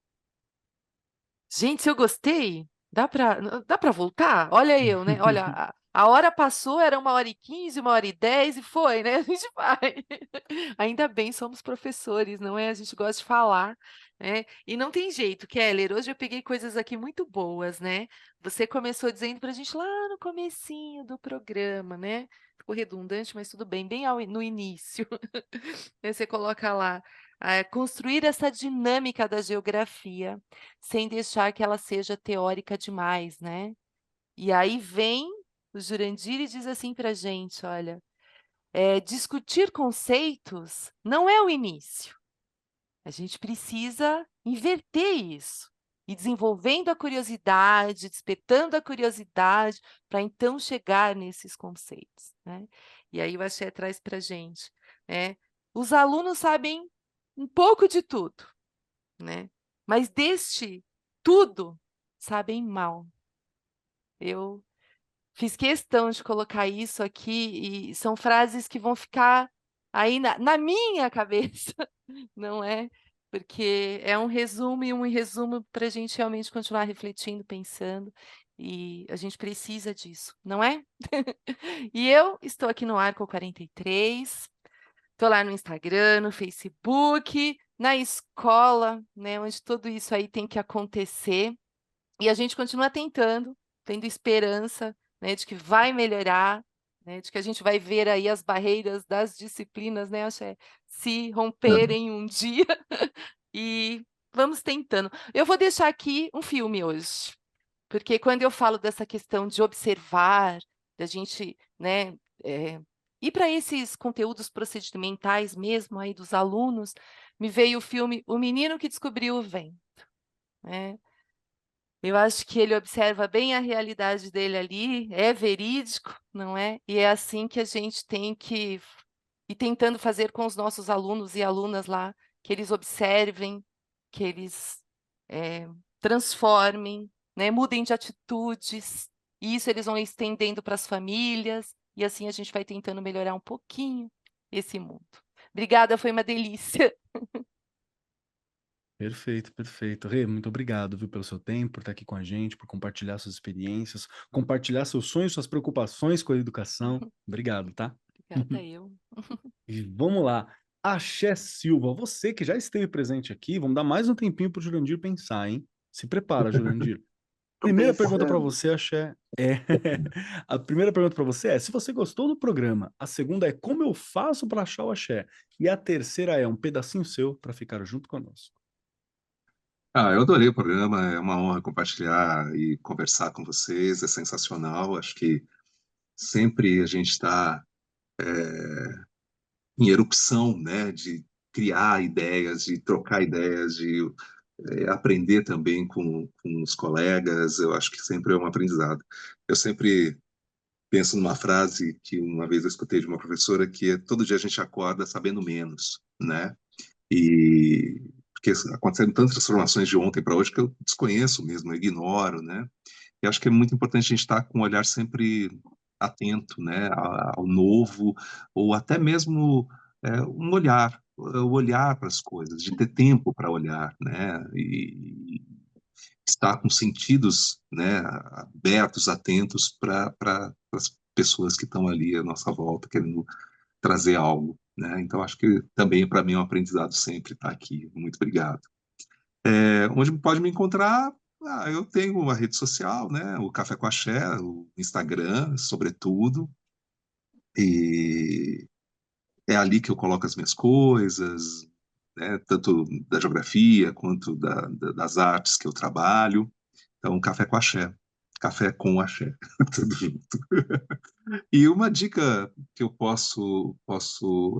Gente, se eu gostei, dá para voltar? Olha eu, né, olha, a hora passou, era 1h15, 1h10 e foi, né, a gente vai. Ainda bem somos professores, não é, a gente gosta de falar, né, e não tem jeito, Keller, hoje eu peguei coisas aqui muito boas, né, você começou dizendo pra gente lá no comecinho do programa, né, ficou redundante, mas tudo bem, bem no início, aí você coloca lá, construir essa dinâmica da geografia, sem deixar que ela seja teórica demais, né. E aí vem o Jurandir e diz assim para a gente: "Olha, discutir conceitos não é o início, a gente precisa inverter isso, e desenvolvendo a curiosidade, despertando a curiosidade, para então chegar nesses conceitos", né. E aí o Axé traz para a gente, né, os alunos sabem um pouco de tudo, né, mas deste tudo sabem mal. Eu fiz questão de colocar isso aqui, e são frases que vão ficar aí na minha cabeça, não é? Porque é um resumo para a gente realmente continuar refletindo, pensando, e a gente precisa disso, não é? E eu estou aqui no Arco 43, estou lá no Instagram, no Facebook, na escola, né, onde tudo isso aí tem que acontecer, e a gente continua tentando, tendo esperança, né, de que vai melhorar, né, de que a gente vai ver aí as barreiras das disciplinas, né, Axé, se romperem um dia, e vamos tentando. Eu vou deixar aqui um filme hoje, porque quando eu falo dessa questão de observar, da gente, né, ir para esses conteúdos procedimentais mesmo aí dos alunos, me veio o filme O Menino que Descobriu o Vento, né? Eu acho que ele observa bem a realidade dele ali, é verídico, não é? E é assim que a gente tem que ir tentando fazer com os nossos alunos e alunas lá, que eles observem, que eles transformem, né? Mudem de atitudes, e isso eles vão estendendo para as famílias, e assim a gente vai tentando melhorar um pouquinho esse mundo. Obrigada, foi uma delícia. Perfeito, perfeito. Rê, muito obrigado, viu, pelo seu tempo, por estar aqui com a gente, por compartilhar suas experiências, compartilhar seus sonhos, suas preocupações com a educação. Obrigado, tá? Obrigada eu. E vamos lá. Axé Silva, você que já esteve presente aqui, vamos dar mais um tempinho para o Jurandir pensar, hein? Se prepara, Jurandir. Tô Primeira pergunta para pensando. você, Axé, é... A primeira pergunta para você é, se você gostou do programa. A segunda é, como eu faço para achar o Axé? E a terceira é, um pedacinho seu para ficar junto conosco. Eu adorei o programa, é uma honra compartilhar e conversar com vocês, é sensacional. Acho que sempre a gente está em erupção, né, de criar ideias, de trocar ideias, de aprender também com os colegas. Eu acho que sempre é um aprendizado. Eu sempre penso numa frase que uma vez eu escutei de uma professora, que é todo dia a gente acorda sabendo menos, né? E porque aconteceram tantas transformações de ontem para hoje que eu desconheço mesmo, eu ignoro, né? E acho que é muito importante a gente estar com o olhar sempre atento, né, ao novo, ou até mesmo um olhar, o olhar para as coisas, de ter tempo para olhar, né, e estar com sentidos, né, abertos, atentos para as pessoas que estão ali à nossa volta, querendo trazer algo, né? Então acho que também para mim é um aprendizado sempre estar aqui. Muito obrigado. Onde pode me encontrar? Eu tenho uma rede social, né? O Café com Axé, o Instagram, sobretudo, e é ali que eu coloco as minhas coisas, né? Tanto da geografia quanto das artes que eu trabalho. Então, Café com Axé, Café com Axé, tudo junto. E uma dica que eu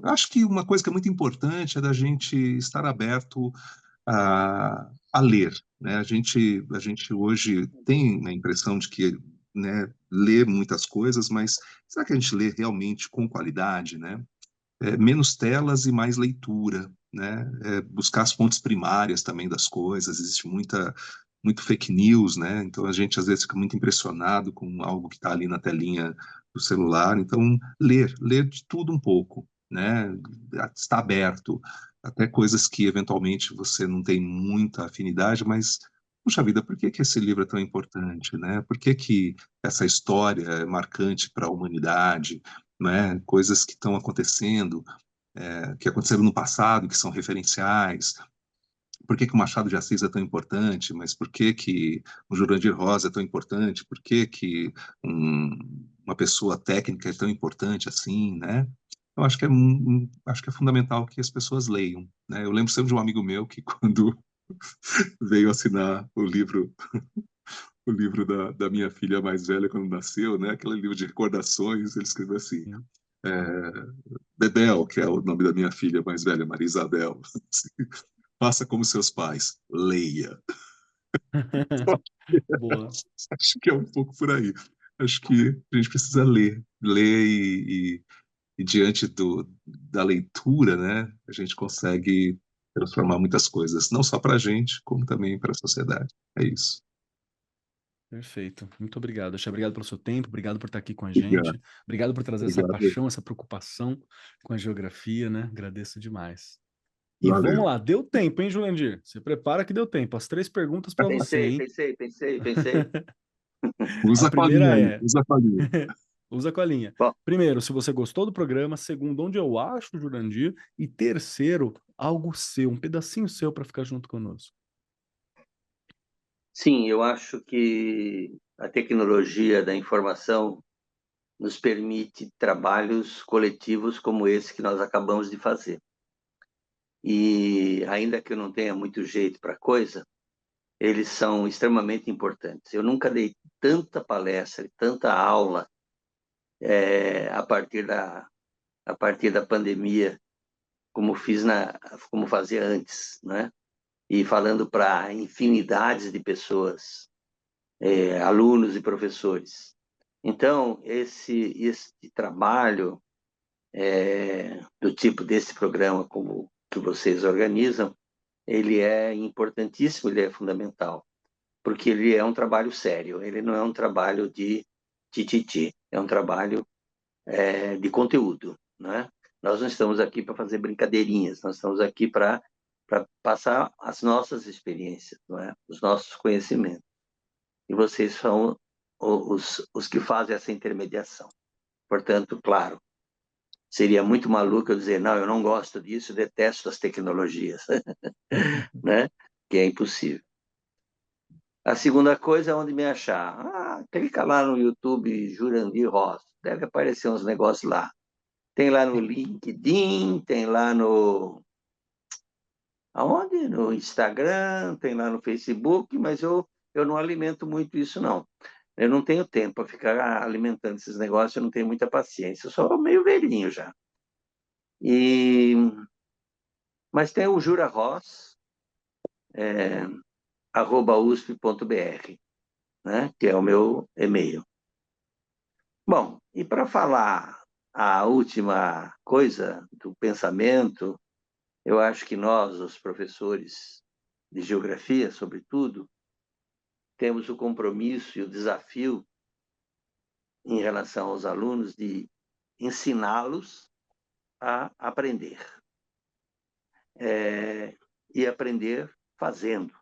acho que uma coisa que é muito importante é da gente estar aberto a ler, né? A gente hoje tem a impressão de que, né, lê muitas coisas, mas será que a gente lê realmente com qualidade, né? Menos telas e mais leitura, né? Buscar as fontes primárias também das coisas. Existe muito fake news, né? Então a gente às vezes fica muito impressionado com algo que está ali na telinha do celular. Então ler de tudo um pouco, né? Está aberto, até coisas que eventualmente você não tem muita afinidade, mas puxa vida, por que que esse livro é tão importante, né? Por que que essa história é marcante para a humanidade, né? Coisas que estão acontecendo, que aconteceram no passado, que são referenciais. Por que que o Machado de Assis é tão importante? Mas por que que o Jurandir Rosa é tão importante? Por que que uma pessoa técnica é tão importante assim, né? Eu acho que acho que é fundamental que as pessoas leiam, né? Eu lembro sempre de um amigo meu que quando veio assinar o livro da minha filha mais velha quando nasceu, né? Aquele livro de recordações, ele escreveu assim: Sim. Bebel, que é o nome da minha filha mais velha, Maria Isabel, faça como seus pais, leia. Boa. Acho que é um pouco por aí. Acho que a gente precisa ler e diante da leitura, né, a gente consegue transformar muitas coisas, não só para a gente, como também para a sociedade. É isso. Perfeito. Muito obrigado. Axé, obrigado pelo seu tempo, obrigado por estar aqui com a Obrigado. gente, obrigado por trazer essa Obrigado. paixão, essa preocupação com a geografia, né? Agradeço demais. E Valeu. vamos lá, deu tempo, hein, Jurandir? Se prepara que deu tempo. As 3 perguntas para você, hein? Pensei. Usa A a colinha primeira aí, é, usa a colinha. usa com a linha. Bom, Primeiro, se você gostou do programa. Segundo, onde eu acho o Jurandir. E terceiro, algo seu, um pedacinho seu para ficar junto conosco. sim, eu acho que a tecnologia da informação nos permite trabalhos coletivos como esse que nós acabamos de fazer. E ainda que eu não tenha muito jeito para coisa, eles são extremamente importantes. Eu nunca dei tanta palestra, tanta aula a partir da pandemia como fazia antes, né? E falando para infinidades de pessoas, alunos e professores. Então, esse trabalho do tipo desse programa como que vocês organizam, ele é importantíssimo, ele é fundamental, porque ele é um trabalho sério, ele não é um trabalho de tititi, é um trabalho de conteúdo, né? Nós não estamos aqui para fazer brincadeirinhas, nós estamos aqui para passar as nossas experiências, não é? Os nossos conhecimentos. E vocês são os que fazem essa intermediação. Portanto, claro, seria muito maluco eu dizer, não, eu não gosto disso, eu detesto as tecnologias, né? Que é impossível. A segunda coisa é onde me achar. Clica lá no YouTube Jurandir Ross, deve aparecer uns negócios lá. Tem lá no LinkedIn, tem lá no... Aonde? No Instagram, tem lá no Facebook, mas eu não alimento muito isso, não. Eu não tenho tempo para ficar alimentando esses negócios, eu não tenho muita paciência. Eu sou meio velhinho já. Mas tem o Jura Ross, @usp.br, né? Que é o meu e-mail. Bom, e para falar a última coisa do pensamento, eu acho que nós, os professores de geografia, sobretudo, temos o compromisso e o desafio em relação aos alunos de ensiná-los a aprender. E aprender fazendo,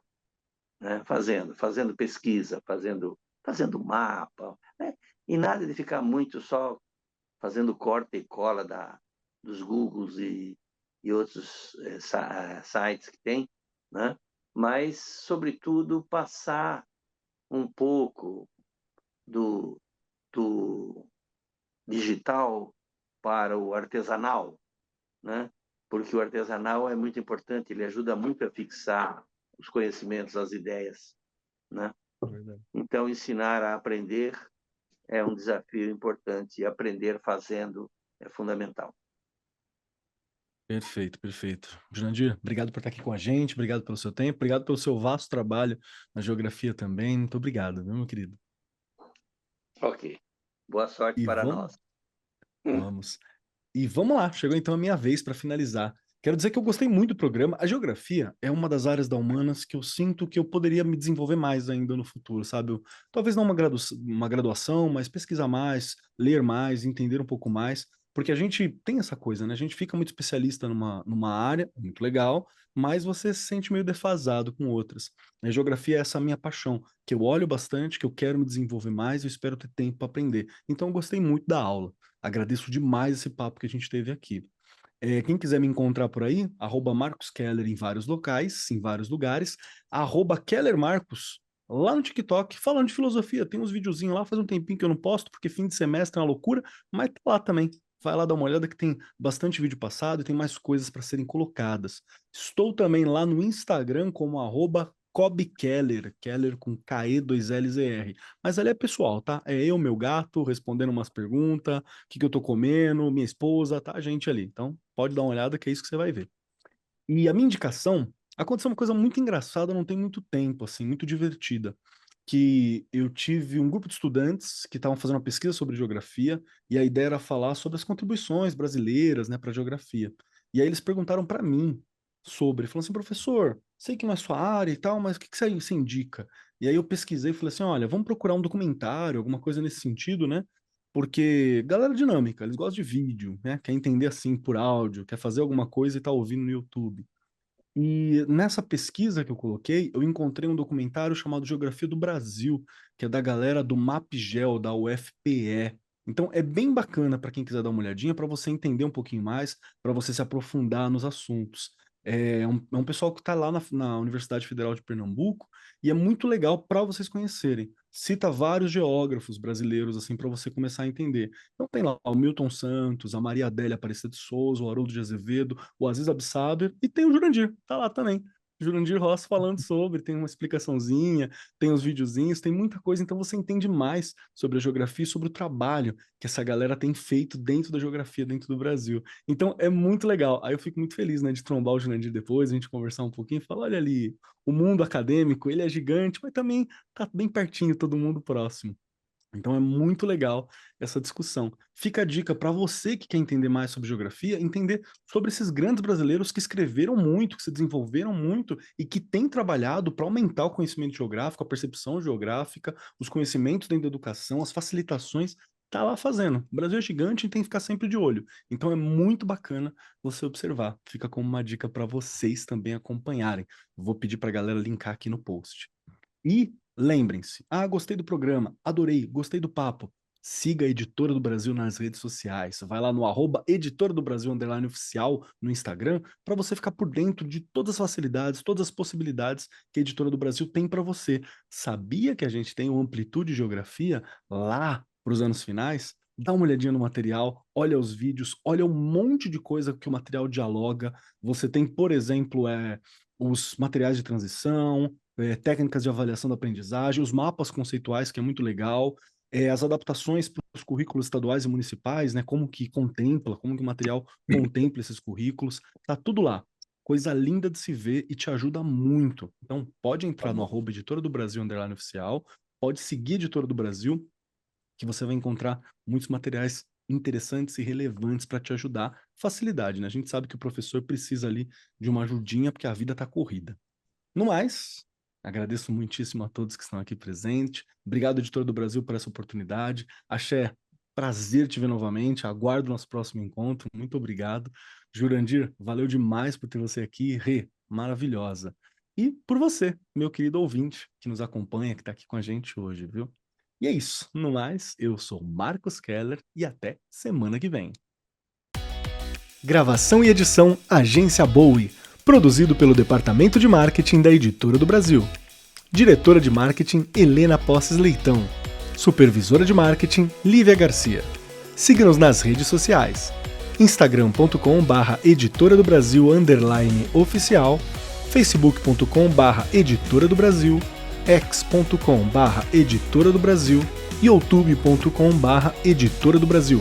né? Fazendo pesquisa, fazendo mapa, né? E nada de ficar muito só fazendo corta e cola dos Googles e outros sites que tem, né? Mas, sobretudo, passar um pouco do digital para o artesanal, né? Porque o artesanal é muito importante, ele ajuda muito a fixar os conhecimentos, as ideias, né? Então, ensinar a aprender é um desafio importante e aprender fazendo é fundamental. Perfeito, perfeito. Jurandir, obrigado por estar aqui com a gente, obrigado pelo seu tempo, obrigado pelo seu vasto trabalho na geografia também. Muito obrigado, meu querido. Ok. Boa sorte para nós. Vamos. E vamos lá, chegou então a minha vez para finalizar. Quero dizer que eu gostei muito do programa. A geografia é uma das áreas da humanas que eu sinto que eu poderia me desenvolver mais ainda no futuro, sabe? Talvez não uma graduação, mas pesquisar mais, ler mais, entender um pouco mais, porque a gente tem essa coisa, né? A gente fica muito especialista numa área, muito legal, mas você se sente meio defasado com outras. A geografia é essa minha paixão, que eu olho bastante, que eu quero me desenvolver mais, eu espero ter tempo para aprender. Então eu gostei muito da aula. Agradeço demais esse papo que a gente teve aqui. Quem quiser me encontrar por aí, @MarcosKeller em vários locais, em vários lugares, @KellerMarcos lá no TikTok, falando de filosofia. Tem uns videozinhos lá, faz um tempinho que eu não posto, porque fim de semestre é uma loucura, mas tá lá também. Vai lá dar uma olhada que tem bastante vídeo passado e tem mais coisas para serem colocadas. Estou também lá no Instagram como @KobKeller, Keller com KE2LZR. Mas ali é pessoal, tá? É eu, meu gato, respondendo umas perguntas, o que eu tô comendo, minha esposa, tá? A gente ali. Então, pode dar uma olhada que é isso que você vai ver. E a minha indicação, aconteceu uma coisa muito engraçada, não tem muito tempo, assim, muito divertida, que eu tive um grupo de estudantes que estavam fazendo uma pesquisa sobre geografia, e a ideia era falar sobre as contribuições brasileiras, né, para a geografia. E aí eles perguntaram para mim sobre. Falou assim, professor, sei que não é sua área e tal, mas o que você indica? E aí eu pesquisei e falei assim, olha, vamos procurar um documentário, alguma coisa nesse sentido, né? Porque galera dinâmica, eles gostam de vídeo, né? Quer entender assim por áudio, quer fazer alguma coisa e tá ouvindo no YouTube. E nessa pesquisa que eu coloquei, eu encontrei um documentário chamado Geografia do Brasil, que é da galera do MapGel, da UFPE. Então é bem bacana para quem quiser dar uma olhadinha, para você entender um pouquinho mais, para você se aprofundar nos assuntos. É um pessoal que está lá na Universidade Federal de Pernambuco e é muito legal para vocês conhecerem. Cita vários geógrafos brasileiros assim para você começar a entender. Então tem lá o Milton Santos, a Maria Adélia Aparecida de Souza, o Haroldo de Azevedo, o Aziz Absaber e tem o Jurandir, tá lá também. Jurandir Ross falando sobre, tem uma explicaçãozinha, tem os videozinhos, tem muita coisa, então você entende mais sobre a geografia e sobre o trabalho que essa galera tem feito dentro da geografia, dentro do Brasil. Então é muito legal. Aí eu fico muito feliz, né, de trombar o Jurandir depois, a gente conversar um pouquinho e falar, olha ali, o mundo acadêmico, ele é gigante, mas também tá bem pertinho, todo mundo próximo. Então é muito legal essa discussão. Fica a dica para você que quer entender mais sobre geografia, entender sobre esses grandes brasileiros que escreveram muito, que se desenvolveram muito e que têm trabalhado para aumentar o conhecimento geográfico, a percepção geográfica, os conhecimentos dentro da educação, as facilitações, tá lá fazendo. O Brasil é gigante e tem que ficar sempre de olho. Então é muito bacana você observar. Fica como uma dica para vocês também acompanharem. Vou pedir para a galera linkar aqui no post. E lembrem-se, gostei do programa, adorei, gostei do papo. Siga a Editora do Brasil nas redes sociais. Vai lá no @Editora do Brasil _oficial no Instagram para você ficar por dentro de todas as facilidades, todas as possibilidades que a Editora do Brasil tem para você. Sabia que a gente tem o Amplitude Geografia lá para os anos finais? Dá uma olhadinha no material, olha os vídeos, olha um monte de coisa que o material dialoga. Você tem, por exemplo, os materiais de transição, técnicas de avaliação da aprendizagem, os mapas conceituais, que é muito legal, as adaptações para os currículos estaduais e municipais, né, como que o material contempla esses currículos, tá tudo lá. Coisa linda de se ver e te ajuda muito. Então, pode entrar no @Editora do Brasil _oficial, pode seguir a Editora do Brasil, que você vai encontrar muitos materiais interessantes e relevantes para te ajudar. Facilidade, né? A gente sabe que o professor precisa ali de uma ajudinha, porque a vida tá corrida. No mais, agradeço muitíssimo a todos que estão aqui presentes. Obrigado, Editora do Brasil, por essa oportunidade. Axé, prazer te ver novamente. Aguardo o nosso próximo encontro. Muito obrigado. Jurandir, valeu demais por ter você aqui. Rê, maravilhosa. E por você, meu querido ouvinte, que nos acompanha, que está aqui com a gente hoje, viu? E é isso. No mais, eu sou Marcos Keller e até semana que vem. Gravação e edição Agência Bowie. Produzido pelo Departamento de Marketing da Editora do Brasil. Diretora de Marketing, Helena Posses Leitão. Supervisora de Marketing, Lívia Garcia. Siga-nos nas redes sociais. instagram.com/editora do Brasil _oficial, facebook.com/editora do Brasil, x.com/editora do Brasil e youtube.com/editora do Brasil.